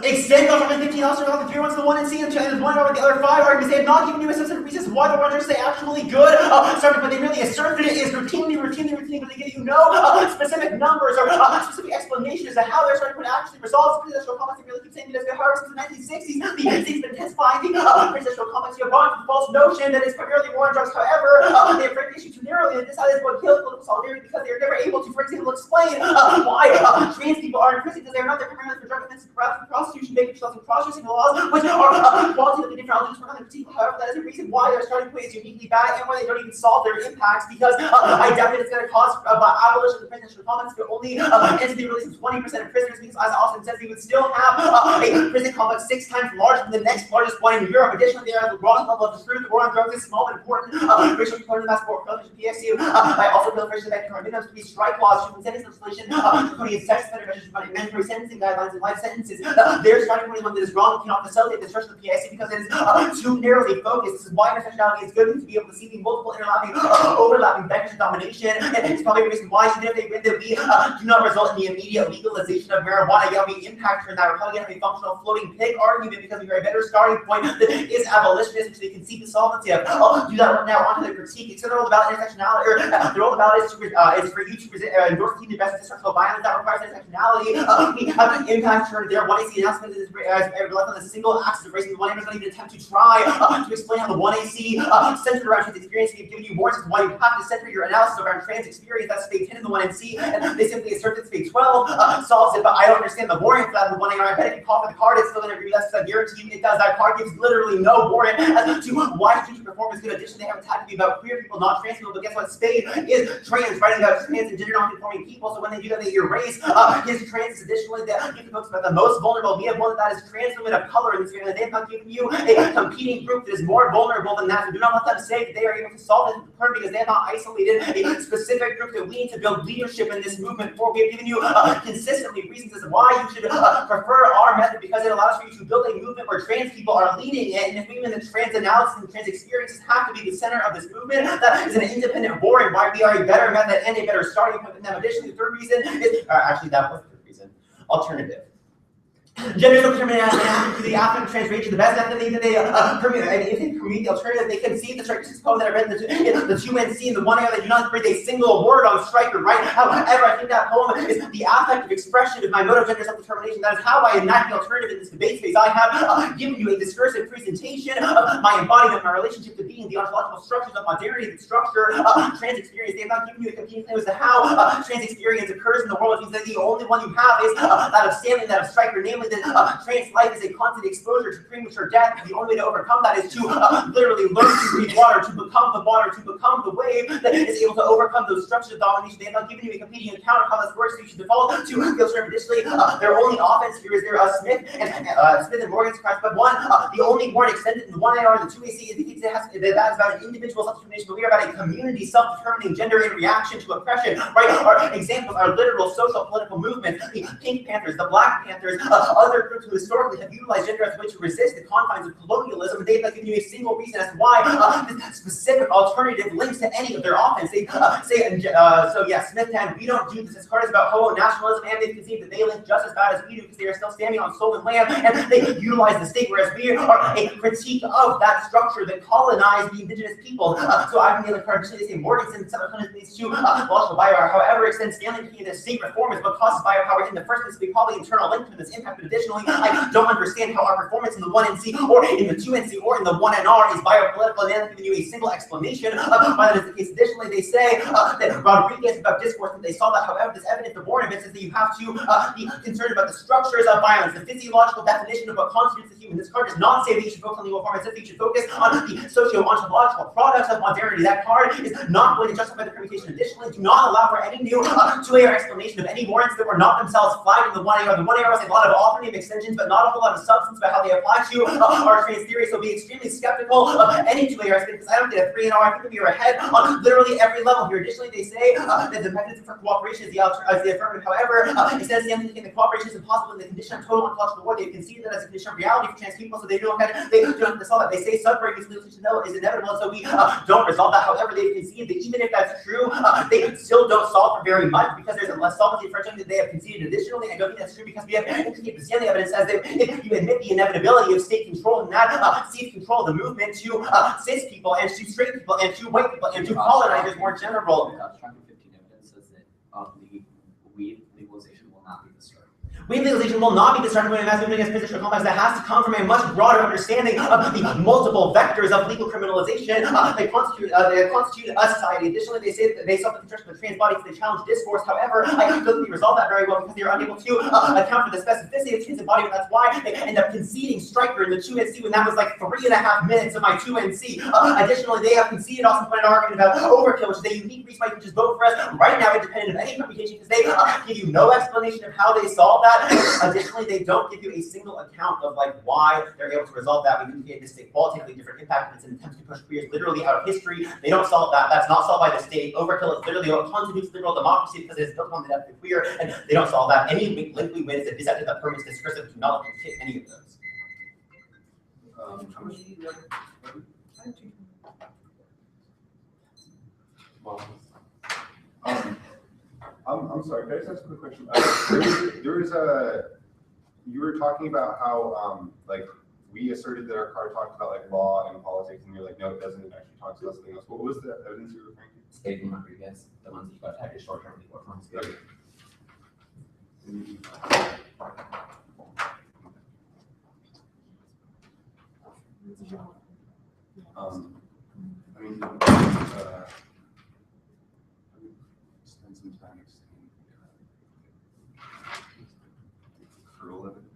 Extend those from 15 also about the 3 ones to the 1 and C and 1 over the other 5 arguments. They have not given you a specific reasons why the ones are actually good. But they really assert that it is routinely, but they give you no specific numbers or specific explanation as to how they're starting to actually resolve the presidential complex. They really keep saying that it's been hard since the 1960s. The state's been intensifying the presidential complex. You have gone for the false notion that it's primarily war on drugs. However, they have framed the issue too narrowly and decided to kill political solidarity because they are never able to, for example, explain why trans people are in prison because they are not there primarily for drug offenses, but prostitution, making shells, and processing laws, which are qualitatively different allegations for other people. However, that is the reason why their starting point is uniquely bad and why they don't even solve their impacts because I doubt that it's going to cause abolition of the presidential complex, but only entity releasing 20% of prisoners because, as Austin says, we would still have a prison complex 6 times larger than the next largest one in Europe. Additionally, they are the wrong level of dispute. The war on drugs is small but important. Racial component of the passport, PSU. I also feel the that current minimums to be strike laws, human sentence legislation, draconian sex offender measures, mandatory sentencing guidelines, and life sentences. Their starting point is one that is wrong and cannot facilitate the structure of the PIC because it is too narrowly focused. This is why intersectionality is good to be able to see the multiple overlapping vectors of domination. And it's probably the reason why, even if they win, that we do not result in the immediate legalization of marijuana. Yet we impact her in that. We're probably going to have a functional floating pig argument because we are a better starting point that is abolitionist, which they can see the solvency of. I'll do that now onto the critique. So they're all about intersectionality, or they're all about is for you to endorse the best structural violence that requires intersectionality. We have to impact her there. One AC announcement is left on a single axis of race, and the 1A does not even attempt to try to explain how the 1AC centered around trans experience. We've given you more reasons why you have to center your analysis around trans experience. That's Spade 10 in the 1NC, and they simply assert that Spade 12 solves it, but I don't understand the warrant for that in the 1A. I bet if you call for the card, it's still going to agree with us. I guarantee you it does. That card gives literally no warrant as to why student performance is good. Additionally, they haven't had to be about queer people, not trans people, but guess what? Spade is trans, writing about trans and gender non-conforming people, so when they do that, they erase his trans. Additionally, they give the books about the most vulnerable. We have one that is trans women of color in this area. They have not given you a competing group that is more vulnerable than that. So do not let them say that they are able to solve this problem because they have not isolated a specific group that we need to build leadership in this movement for. We have given you consistently reasons as to why you should prefer our method because it allows for you to build a movement where trans people are leading it. And if even the trans analysis and trans experiences have to be the center of this movement, that is an independent warrant why we are a better method and a better starting point than them. Additionally, the third reason is actually that was the third reason. Alternative. Gender determination to the African trans region, the best method they permute. And if they permute the alternative, they can see the strikers poem that I read in the 2NC and the 1A that do not breathe a single word on striker, right? However, I think that poem is the affective expression of my mode of gender self-determination. That is how I enact the alternative in this debate space. I have given you a discursive presentation of my embodiment, my relationship to being, the ontological structures of modernity, the structure of trans experience. They have not given you a competing claim as to how trans experience occurs in the world, which means that the only one you have is that of Stanley, that of striker, namely that trans life is a constant exposure to premature death. The only way to overcome that is to literally learn to breathe water, to become the water, to become the wave that is able to overcome those structures of domination. They have not given you a competing account of how this works, so you should default to the alternative. Additionally, their only offense here is their Smith and Morgan's crash, but one, the only warrant extended in the 1AR and the 2AC indicates that is about an individual self-determination, but we are about a community self-determining gender in reaction to oppression, right? Our examples are literal social political movements, the Pink Panthers, the Black Panthers, other groups who historically have utilized gender as a way to resist the confines of colonialism, and they've not given you a single reason as to why this specific alternative links to any of their offense. They say, so yeah, Smith and we don't do this. This card is about homo nationalism, and they concede that they link just as bad as we do because they are still standing on stolen land, and they utilize the state, whereas we are a critique of that structure that colonized the indigenous people. So I've been the card, they say Morganson, some of these two logical biopower, however, extends Stanley Key that state reform is what causes biopower in the first place. We probably internal link to this impact, but additionally, I don't understand how our performance in the 1NC or in the 2NC or in the 1NR is biopolitical, and they haven't given you a single explanation of why that is the case. Additionally, they say that Rodriguez about discourse, that they saw that, however, this evidence of warrant is that you have to be concerned about the structures of violence, the physiological definition of what constitutes a human. This card does not say that you should focus on legal form, it says that you should focus on the socio-ontological products of modernity. That card is not going to justify the permutation. Additionally, do not allow for any new two-layer explanation of any warrants that were not themselves flagged in the 1AR. The 1AR has a lot of author name extensions, but not a whole lot of substance about how they apply to our trans theory, so be extremely skeptical of any two-layer explanation, because I don't get a 3 and R. I think that we are ahead on literally every level here. Additionally, they say that the mechanism for cooperation is the affirmative. However, it says the cooperation is impossible in the condition of total ontological war. They've conceded that as a condition of reality for trans people, so they don't have to solve that. They say suffering is inevitable, so we don't resolve that. However, they've conceded that even if that's true, they still don't solve for very much because there's a less solvency for that they have conceded. Additionally, I don't think that's true because we have the evidence says that if you admit the inevitability of state control, and that sees control of the movement to cis people and to straight people and to white people and to colonizers more general. Chapter 15 evidence says that weed legalization will not be the start. Weed legalization will not be the starting point of mass movement against positional complex. That has to come from a much broader understanding of the multiple vectors of legal criminalization that constitute a society. Additionally, they say that they saw the construction of the trans body because they challenge discourse. However, I don't think they resolve that very well because they are unable to account for the specificity of trans embodiment. That's why they end up conceding Stryker in the 2NC when that was like 3.5 minutes of my 2NC. Additionally, they have conceded also point an argument about overkill, which is a unique reason why you can just vote for us right now, independent of any computation, because they give you no explanation of how they solve that. Additionally, they don't give you a single account of like why they're able to resolve that. We indicate this is a qualitatively different impact. It's an attempt to push queers literally out of history. They don't solve that. That's not solved by the state. Overkill is literally what constitutes liberal democracy because it is built on the death of queer, and they don't solve that. Any link we win is a deceptive that permits discursive to not hit any of those. How much do you I'm sorry, can I just ask a quick question? You were talking about how like we asserted that our card talked about like law and politics, and you're like, no, it doesn't. It actually talks about something else. What was the evidence you were referring to? State and Rodriguez, the ones that you got tagged as short-term legal forms. Okay. I mean, spend some time explaining cruel evidence.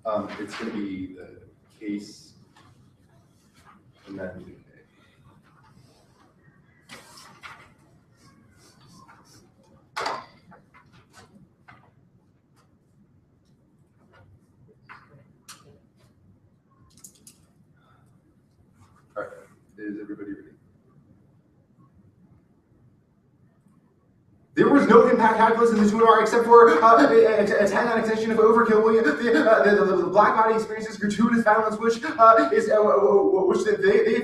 It's going to be the case amendment. All right, is everybody ready? There was no impact calculus in the 2R except for a tag-on extension of overkill. The black body experiences gratuitous violence, which they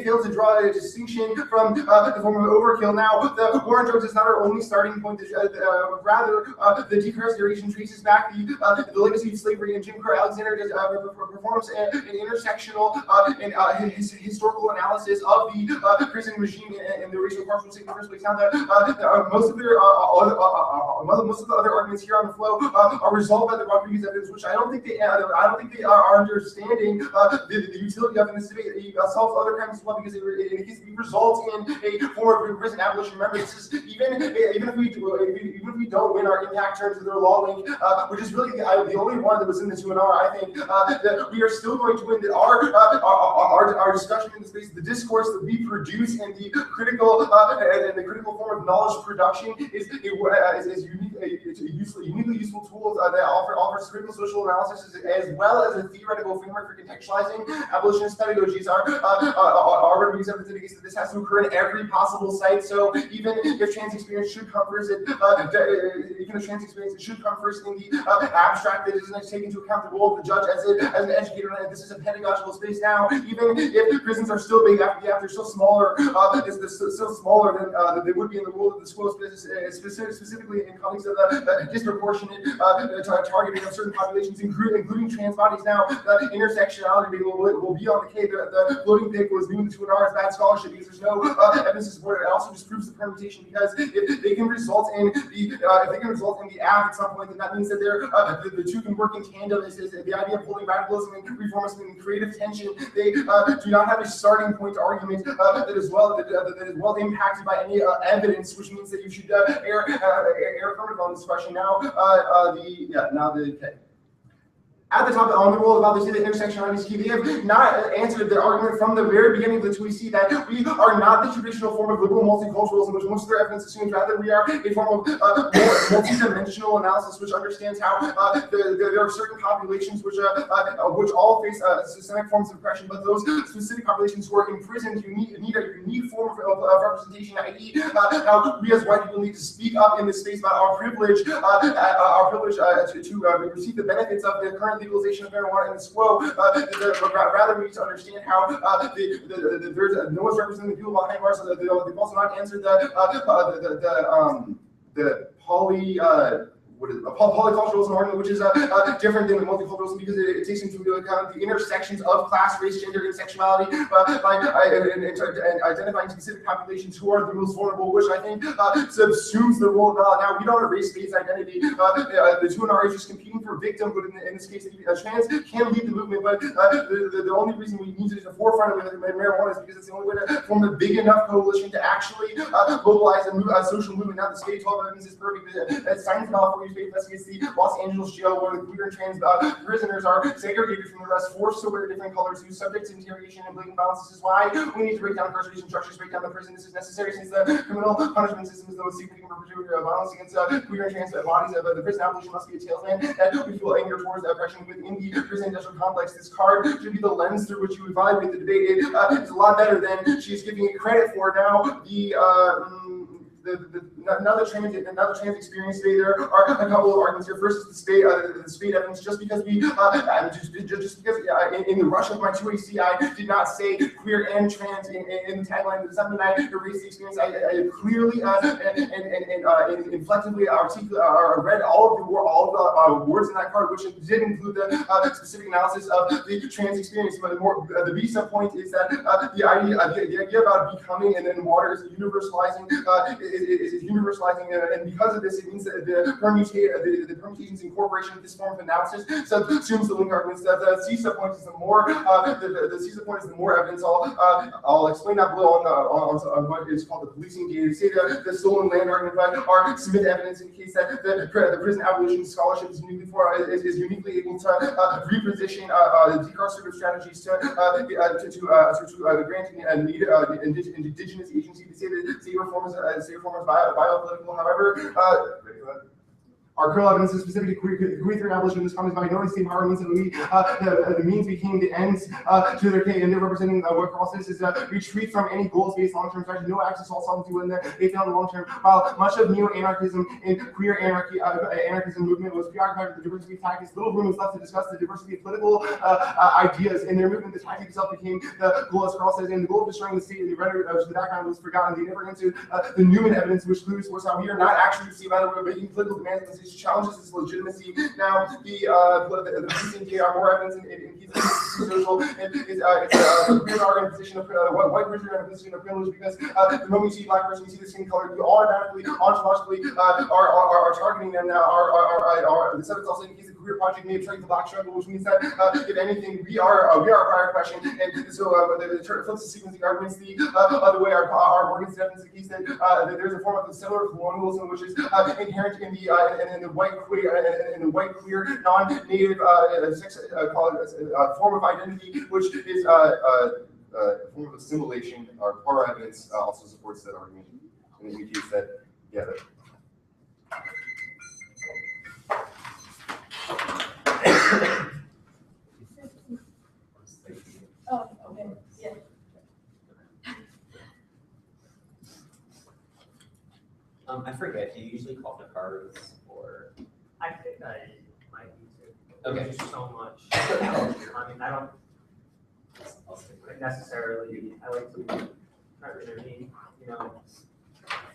failed to draw a distinction from the form of overkill. Now, the war on drugs is not our only starting point. Rather, the decarceration traces back the legacy of slavery, and Jim Crow. Alexander performs an intersectional and historical analysis of the prison regime and the racial carceral state in the first place. Now, most of the other arguments here on the flow are resolved by the Rodriguez evidence, which I don't think they are understanding the utility of in this debate. It solves other crimes as well, because it results in a form of prison abolition. Remember, this is even if we don't win our impact terms of their law link, which is really the only one that was in the 2R. I think that we are still going to win. That our discussion in the space, the discourse that we produce, and the critical form of knowledge production is uniquely useful tools that offers critical social analysis as well as a theoretical framework for contextualizing abolitionist pedagogies. Our reviews evidence indicates that this has to occur in every possible site. So even if trans experience should come first, it should come first in the abstract that doesn't take into account the role of the judge as an educator. And this is a pedagogical space now. Even if prisons are still big after they're still smaller, still smaller than they would be in the role of the school business, specifically in context of the disproportionate targeting of certain populations, including trans bodies. Now, the intersectionality will be on the K. The floating pick was new to an R as bad scholarship because there's no evidence to support it. It also disproves the permutation, because if they can result in the act at some point, then that means that the two can work in tandem. Is the idea of holding radicalism and reformism in creative tension. They do not have a starting point argument that is well impacted by any evidence, which means that you should err affirmative on this question. Now, at the top, on the role about the intersectionality is key. They have not answered the argument from the very beginning of the 2EC that we are not the traditional form of liberal multiculturalism, which most of their evidence assumes. Rather, we are a form of multi-dimensional analysis, which understands how there are certain populations which all face systemic forms of oppression, but those specific populations who are imprisoned need a unique form of representation, i.e., how we as white people need to speak up in this space about our privilege to receive the benefits of the current legalization of marijuana in the SWO. Rather, we need to understand how there's no one's representing the people behind bars. They've also not answered the polyculturalism argument, which is different than the multiculturalism, because it takes into account the intersections of class, race, gender, and sexuality by identifying specific populations who are the most vulnerable, which I think subsumes the role of now we don't have race-based identity. The 2R is just competing for victimhood. In this case, trans can lead the movement, but the only reason we need to be at the forefront of marijuana is because it's the only way to form a big enough coalition to actually mobilize a social movement. Now, the state 12 evidence is perfect. Science California investigates the Los Angeles jail where the queer and trans prisoners are segregated from the rest, forced to wear different colors, who subject to interrogation and blatant violence. This is why we need to break down incarceration structures, break down the prison. This is necessary since the criminal punishment system is the most significant perpetrator of violence against queer and trans bodies. The prison abolition must be a tailwind that we feel anger towards oppression within the prison industrial complex. This card should be the lens through which you evaluate the debate. It's a lot better than she's giving it credit for. Now, another trans experience today. There are a couple of arguments here. First is the spate evidence. Just because in the rush of my 2AC, I did not say queer and trans in the tagline. Does that mean I erased the experience? I clearly and inflectively read all of the words in that card, which did include the specific analysis of the trans experience. But the B sub point is that the idea about becoming and then water is universalizing. Is universalizing, and because of this, it means that the permutations incorporation of this form of analysis subsumes the link arguments. The CISA point is the more the CISA point is the more evidence. I'll explain that below on what is called the policing data. Say the stolen land argument, but our submit evidence in case that the prison abolition scholarship is uniquely able to reposition decarcerative strategies to granting Native indigenous agency. To say that state reform is biopolitical. However, our current evidence is specific to queer theory abolition. This comes by knowing state power means that the means became the ends to their case, and they're representing what crosses is a retreat from any goals-based long-term strategy, no access to all sovereignty when they fail in the long term. While much of neo-anarchism and queer anarchism movement was preoccupied with the diversity of tactics, little room was left to discuss the diversity of political ideas. In their movement, the tactic itself became the goal, as Carl says, and the goal of destroying the state and the rhetoric of the background was forgotten. They never answered the Newman evidence, which clues was how we are not actually see by the way making political demands. Challenges its legitimacy. Now, the policing data are more evidence in social, and we are in a position of white Christians are in a position of privilege because the moment you see a black person, you see the skin color, you automatically, ontologically are targeting them now. The subject also indicates the queer project may have tried the black struggle, which means that if anything, we are a prior question, and so the flips the sequencing arguments the other way. Our Morgan's evidence indicates that there's a form of settler colonialism which is inherent in the white queer non-native form of identity, which is a form of assimilation. Our evidence also supports that argument, and indicates that Oh, okay, yeah. I forget, do you usually call the cards or? I think I might need to. Okay. There's just so much. I mean, I don't necessarily, I like to try to intervene, you know.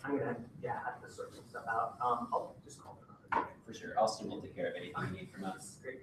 I'm gonna, have to sort some stuff out. I'll just call it another day. For sure, I'll still take care of anything you need from us. Great.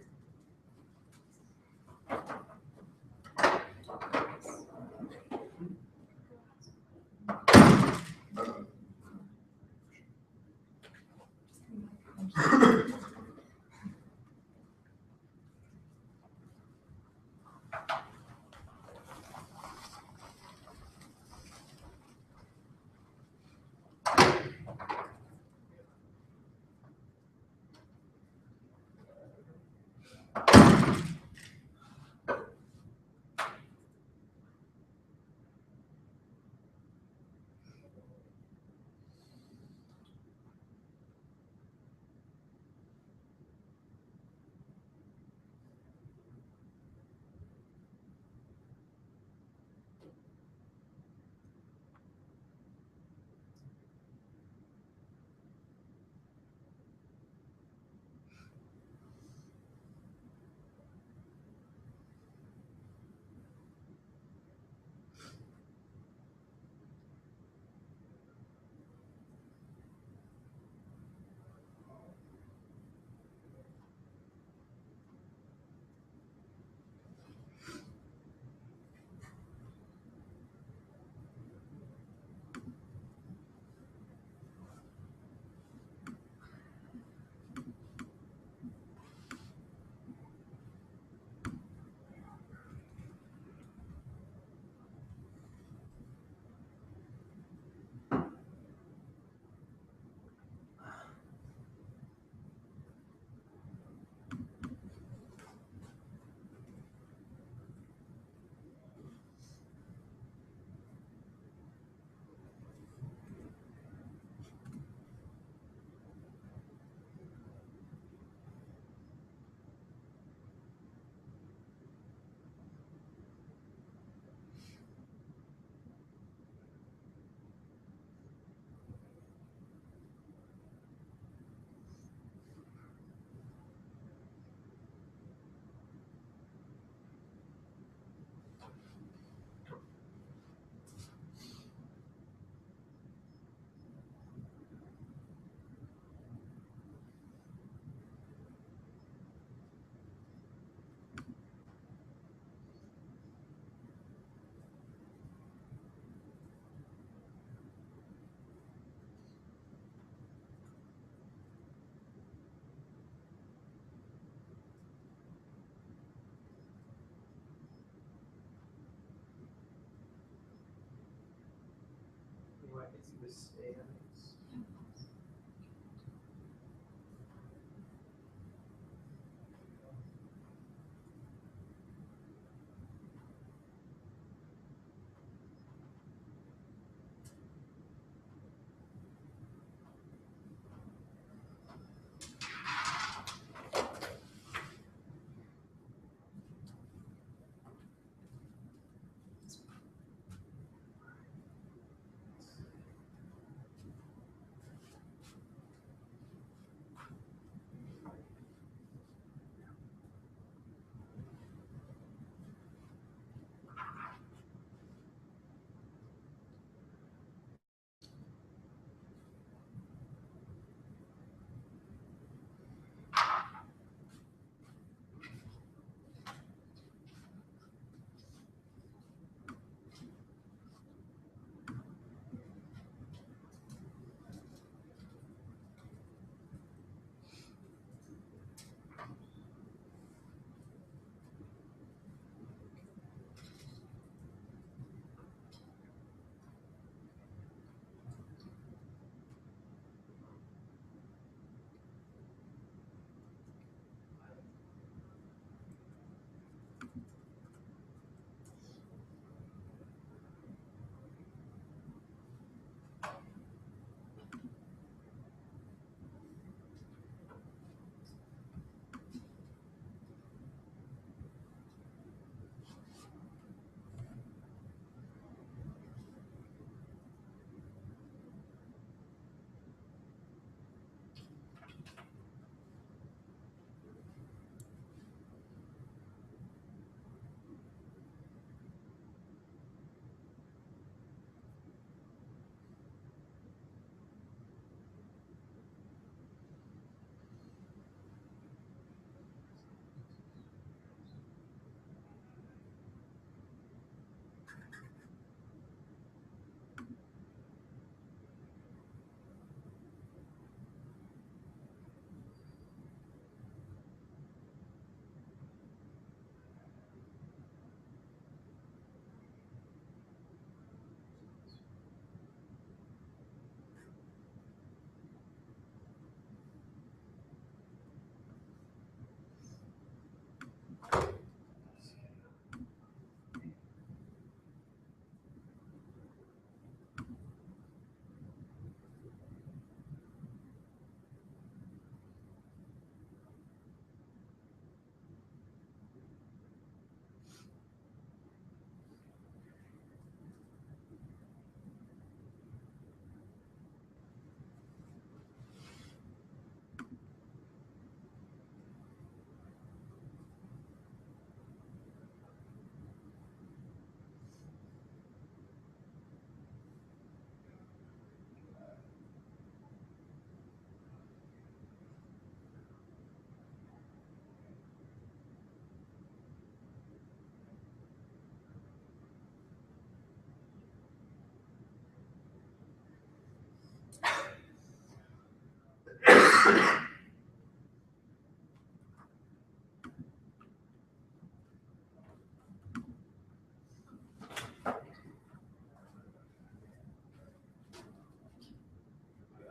just say,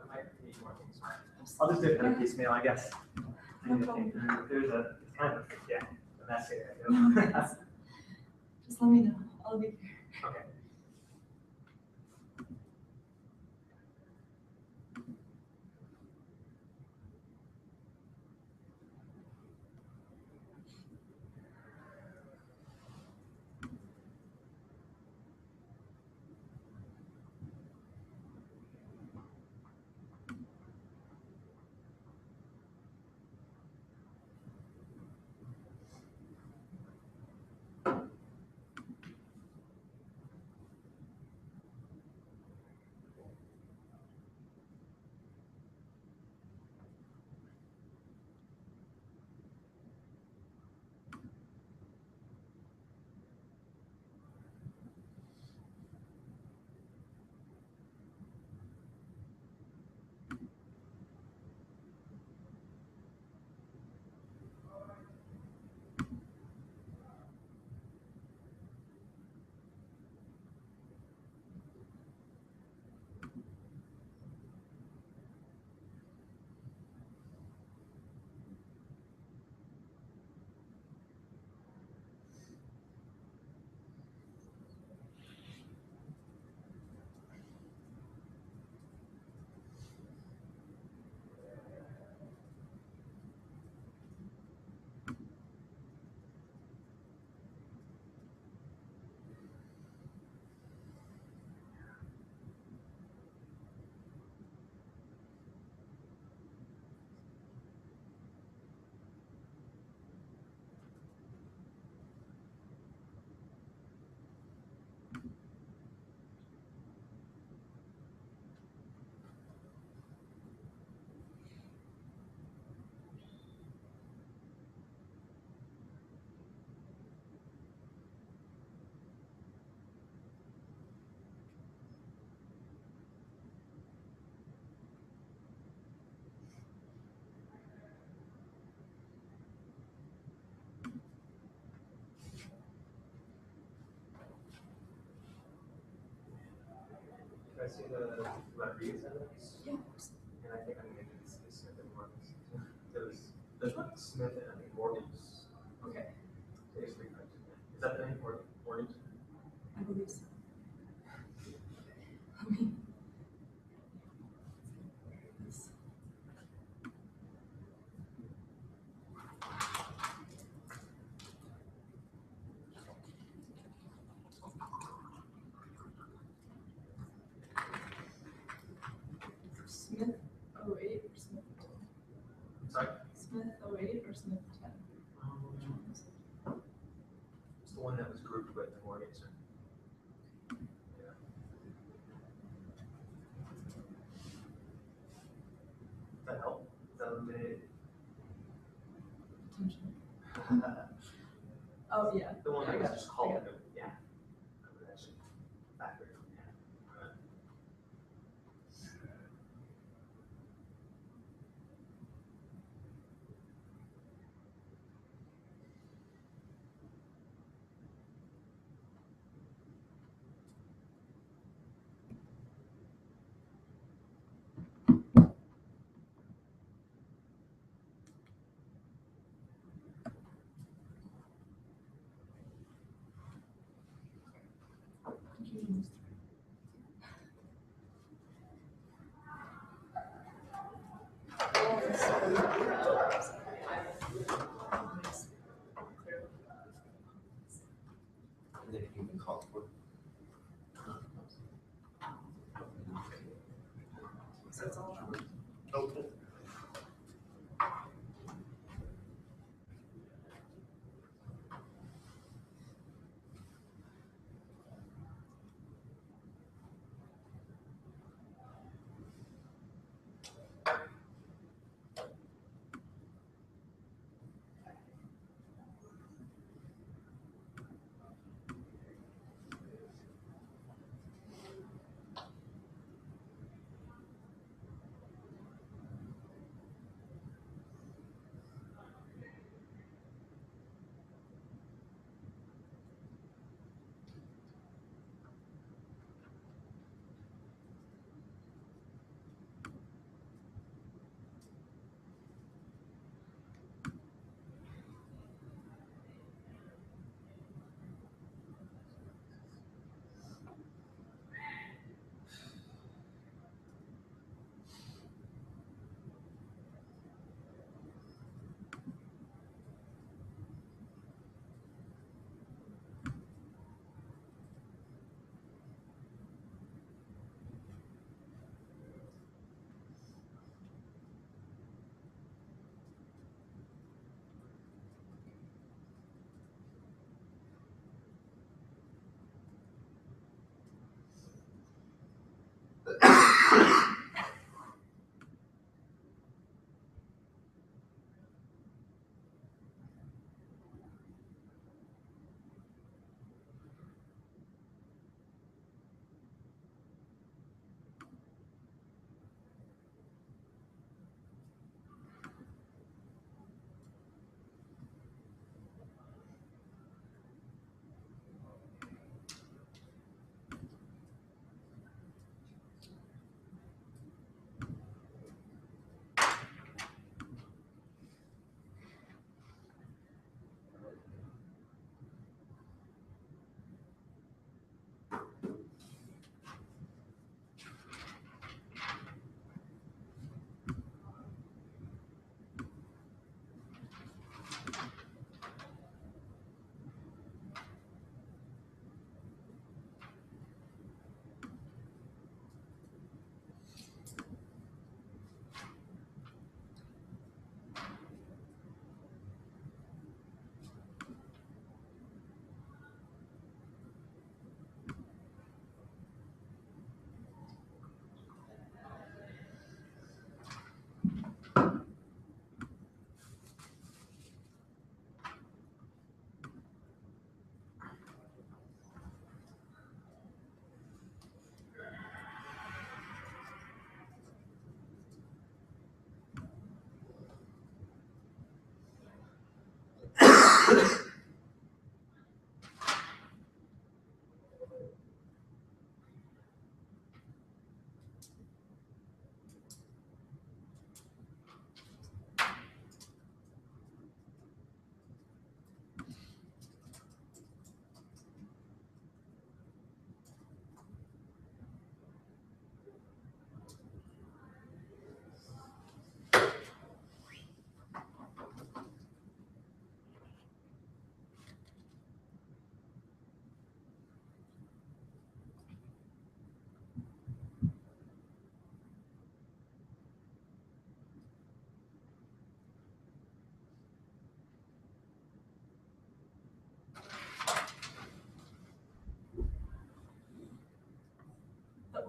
I might need more things. I'll just do it in a piecemeal, I guess. No problem. There's a kind of yeah, a mess here. Just let me know. I'll be here. Okay. see the Rodriguez evidence? Yeah. And I think I'm gonna use Smith and Morgan's. There's one Smith and I think Morgan's. Okay. Today's three types. Is that the name? Morgan's? I believe so. Let me. Smith 08 or Smith 10? Sorry? Smith 08 or Smith 10? It's the one that was grouped with the Morgan's. Yeah. Does that help? Is that eliminated? Potentially. Oh, yeah. The one I that got was just it, I called, got it. yeah. I would actually factor it in, yeah. Confusion is And then you can call for. So it's all wrong. Okay.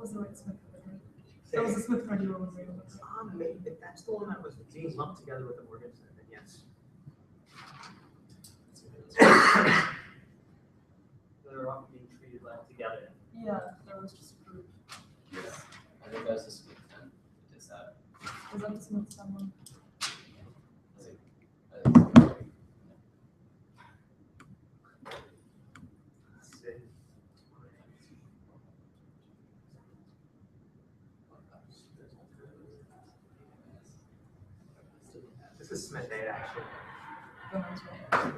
was the right Smith card, right? That was the Smith card you were wondering about. Maybe if that's the one that was being lumped together with the Morganson, then yes. They're all being treated like together. Yeah, that was just approved. Yes. I think that was the Smith then. Is that? Was that the Smith someone? This is Smith 8 actually. Then I was wrong.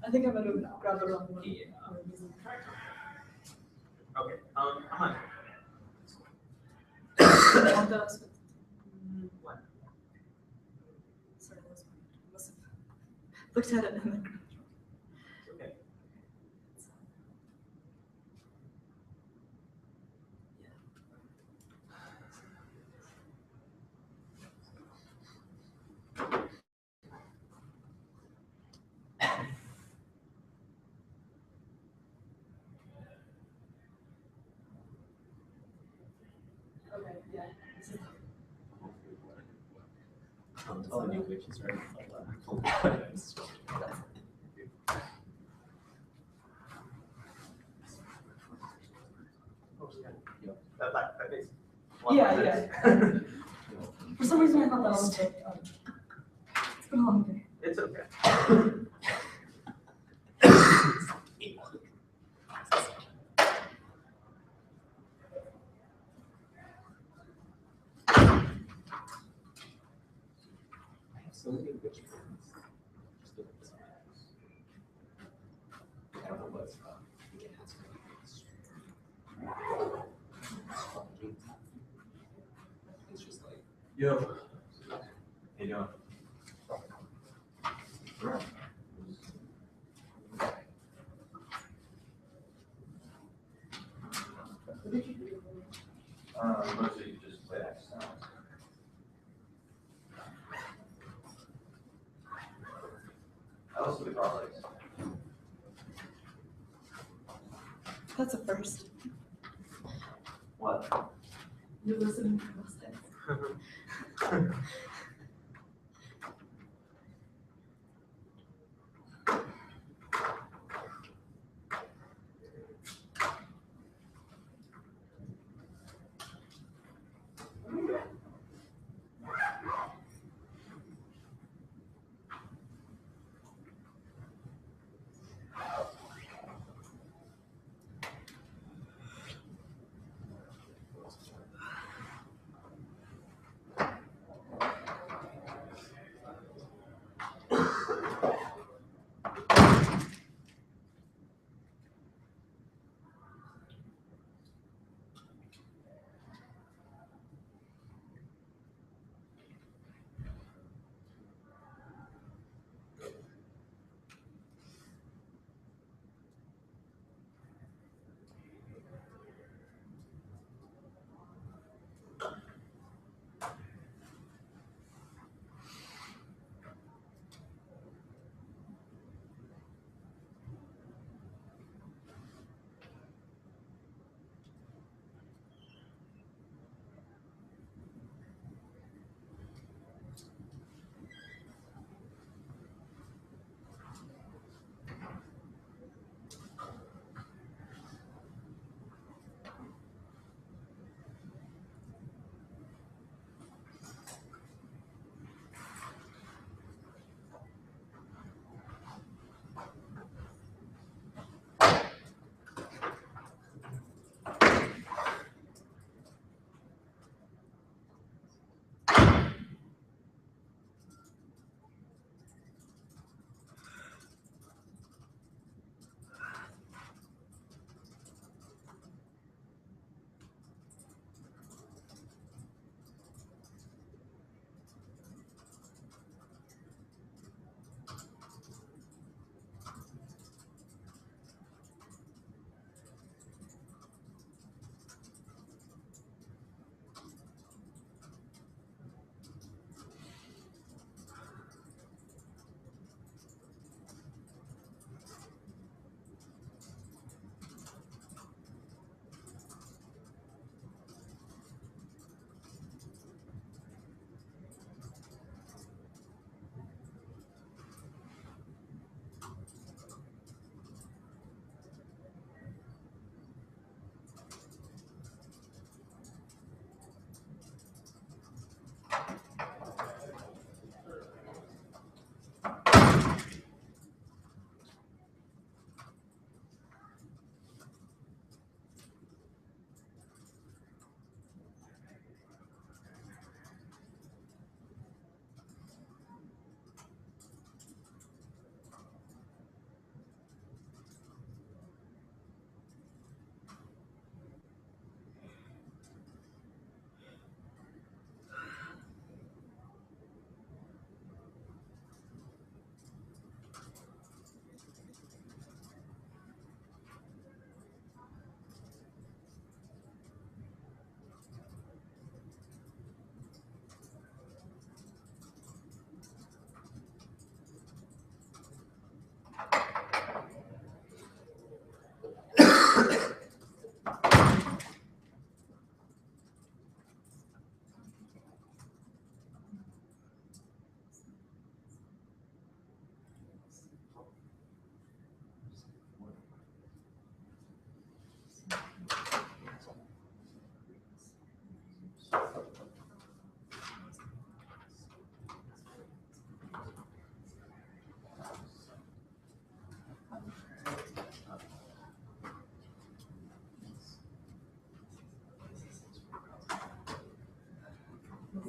I think I might have grabbed the wrong one. Yeah. Okay, I'm on. On the Smith. What? Sorry, that was mine. I must have looked at it and then. It's okay. Okay, yeah. This is- I'm telling you, which is right. Oh, yeah. That makes a lot Yeah, more yeah. sense. For some reason, I thought that was like, it's been a long day. It's okay. I have so many which ones. Just look at this one. I don't know what's we can ask it's just like, yo. Hey, yo. Mostly just play X sounds. I also the cross legs. That's a first. What? You're listening to those things.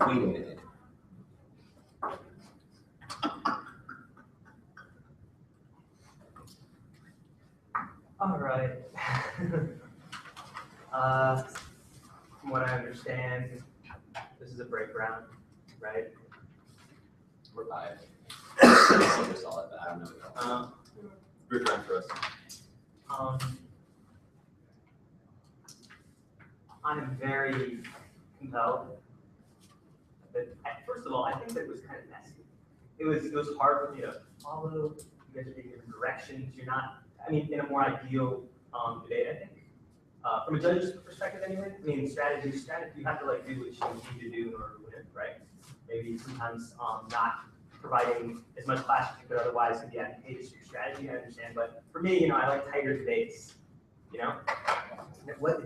Wait a minute. All right. From what I understand, this is a break round, right? We're live. I just saw it, but I don't know. Good time for us. I'm very compelled. But first of all, I think that it was kind of messy. It was hard for me to follow. You guys are taking different directions. You're not. I mean, in a more ideal debate, I think. From a judge's perspective, anyway. I mean, strategy. You have to like do what you need to do in order to win, right? Maybe sometimes not providing as much clash as you could otherwise could be advantageous to your strategy. I understand, but for me, I like tighter debates. It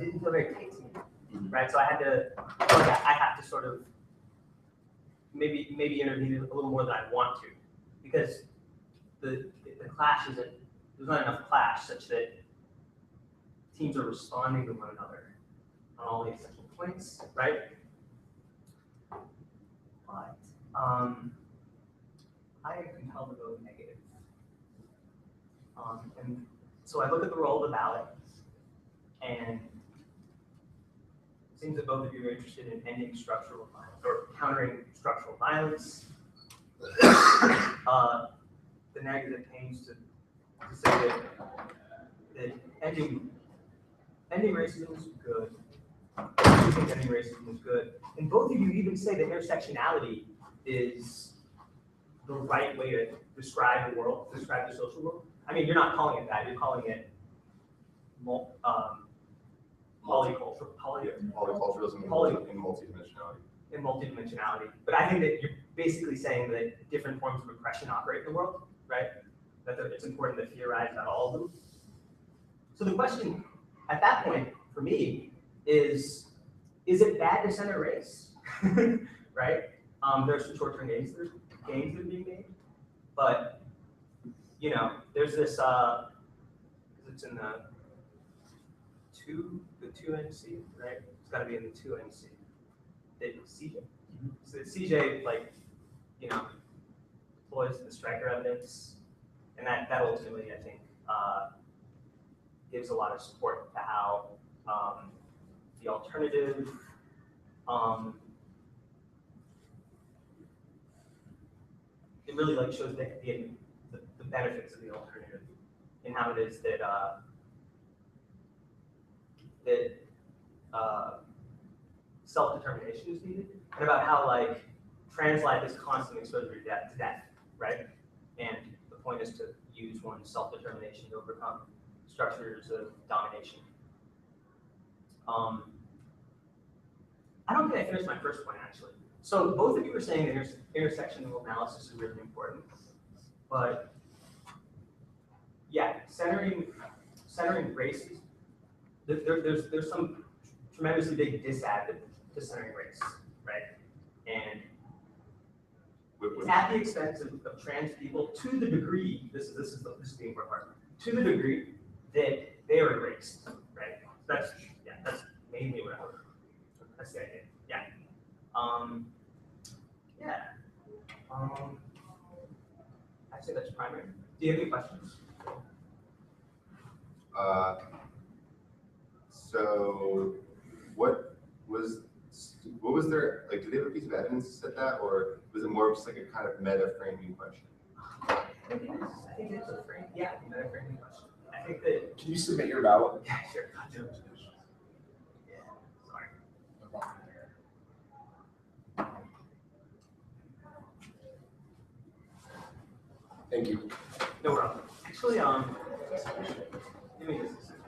didn't feel very tight to me, right? So I had to sort of maybe intervene a little more than I want to, because the clash isn't. There's not enough clash such that teams are responding to one another on all the essential points, right? But I am compelled to go negative. And so I look at the role of the ballot, and it seems that both of you are interested in ending structural violence or countering structural violence. The negative pains to say that ending racism is good. I think ending racism is good. And both of you even say that intersectionality is the right way to describe the world, describe the social world. I mean, you're not calling it that. You're calling it Polyculturalism in multidimensionality. But I think that you're basically saying that different forms of oppression operate in the world, right? That it's important to theorize about all of them. So the question at that point for me is it bad to center race? Right? There's some short-term gains that are being made, but there's this. It's in the 2NC, right? It's got to be in the 2NC. CJ. So the CJ, deploys the striker evidence, and that ultimately, I think, gives a lot of support to how the alternative it really shows the benefits of the alternative and how it is that self-determination is needed, and about how trans life is constant exposure to death, right? And the point is to use one's self-determination to overcome structures of domination. I don't think I finished my first point, actually. So both of you were saying that intersectional analysis is really important, but yeah, centering races, there's some tremendously big disadvantage to centering race, right? And it's at the expense of trans people to the degree, this is the important part, to the degree that they are erased, right? That's mainly what I heard. That's the idea. Yeah. I'd say that's primary. Do you have any questions? So what was there, did they have a piece of evidence that said that, or was it more of just a kind of meta framing question? I think it's a frame. Yeah, meta framing question. I think that. Can you submit your ballot? Yeah, sure. Yeah, sorry. Thank you. No problem. Actually, give me just a second.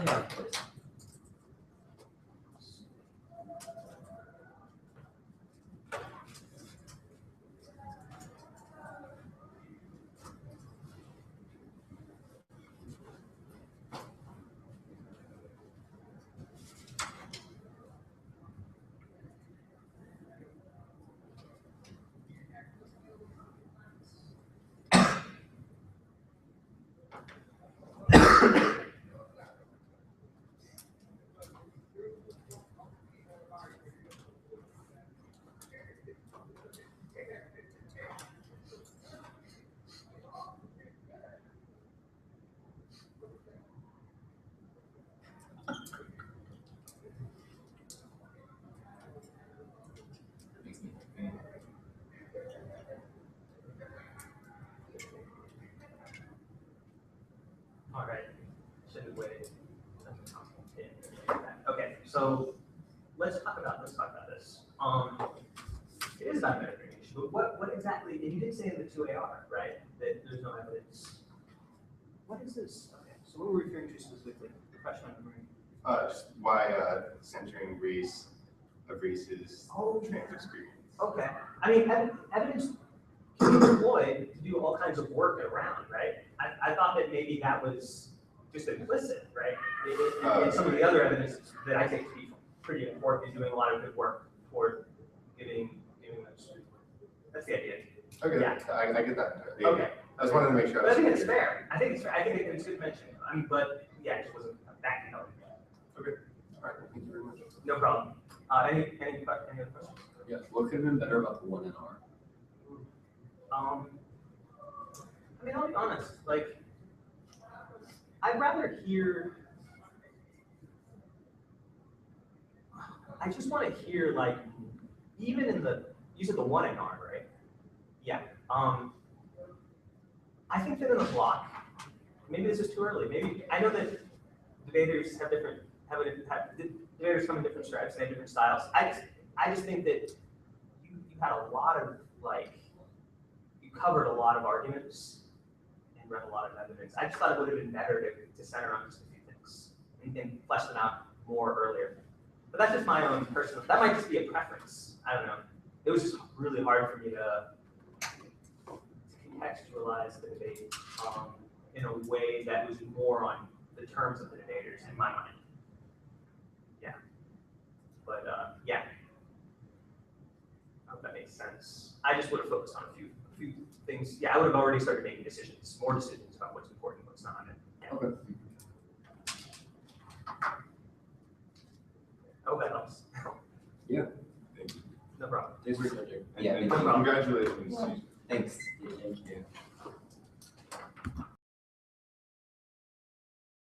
Yeah, of course. All right, shouldn't wait. Okay, so let's talk about this. It is about metacognition, but what exactly? And you did say in the 2AR, right? That there's no evidence. What is this? Okay, so what were we referring to specifically? The question on memory. Just why centering race of races trans experience. Okay, I mean, evidence can be employed to do all kinds of work around, right? I thought that maybe that was just implicit, right? And some of the other evidence that I take to be pretty important is doing a lot of good work toward giving those. That's the idea. Okay, Yeah. I get that. Okay. I just wanted to make sure. But I think it's fair. I think it's fair. I think it's good mention. I mean, but yeah, it just wasn't backing up. Okay. All right. Thank you very much. No problem. Any other questions? Yes, what could have been better about the 1NR? I mean, I'll be honest, like, I'd rather hear, I just want to hear, like, even in you said the 1NR, right? Yeah. I think that in the block, maybe this is too early. Maybe, I know that debaters have debaters come in different stripes, they have different styles. I just think that you had a lot of, like, you covered a lot of arguments and read a lot of evidence. I just thought it would have been better to center on just a few things and flesh them out more earlier. But that's just my own personal, that might just be a preference. I don't know. It was just really hard for me to contextualize the debate in a way that was more on the terms of the debaters in my mind. Yeah. But yeah. I hope that makes sense. I just would have focused on a few things. Yeah, I would have already started making more decisions about what's important and what's not. Yeah. Okay. I hope that helps. Yeah. Thank you. No problem. Thanks for judging. Yeah, And no problem. congratulations. Thanks. Thank you.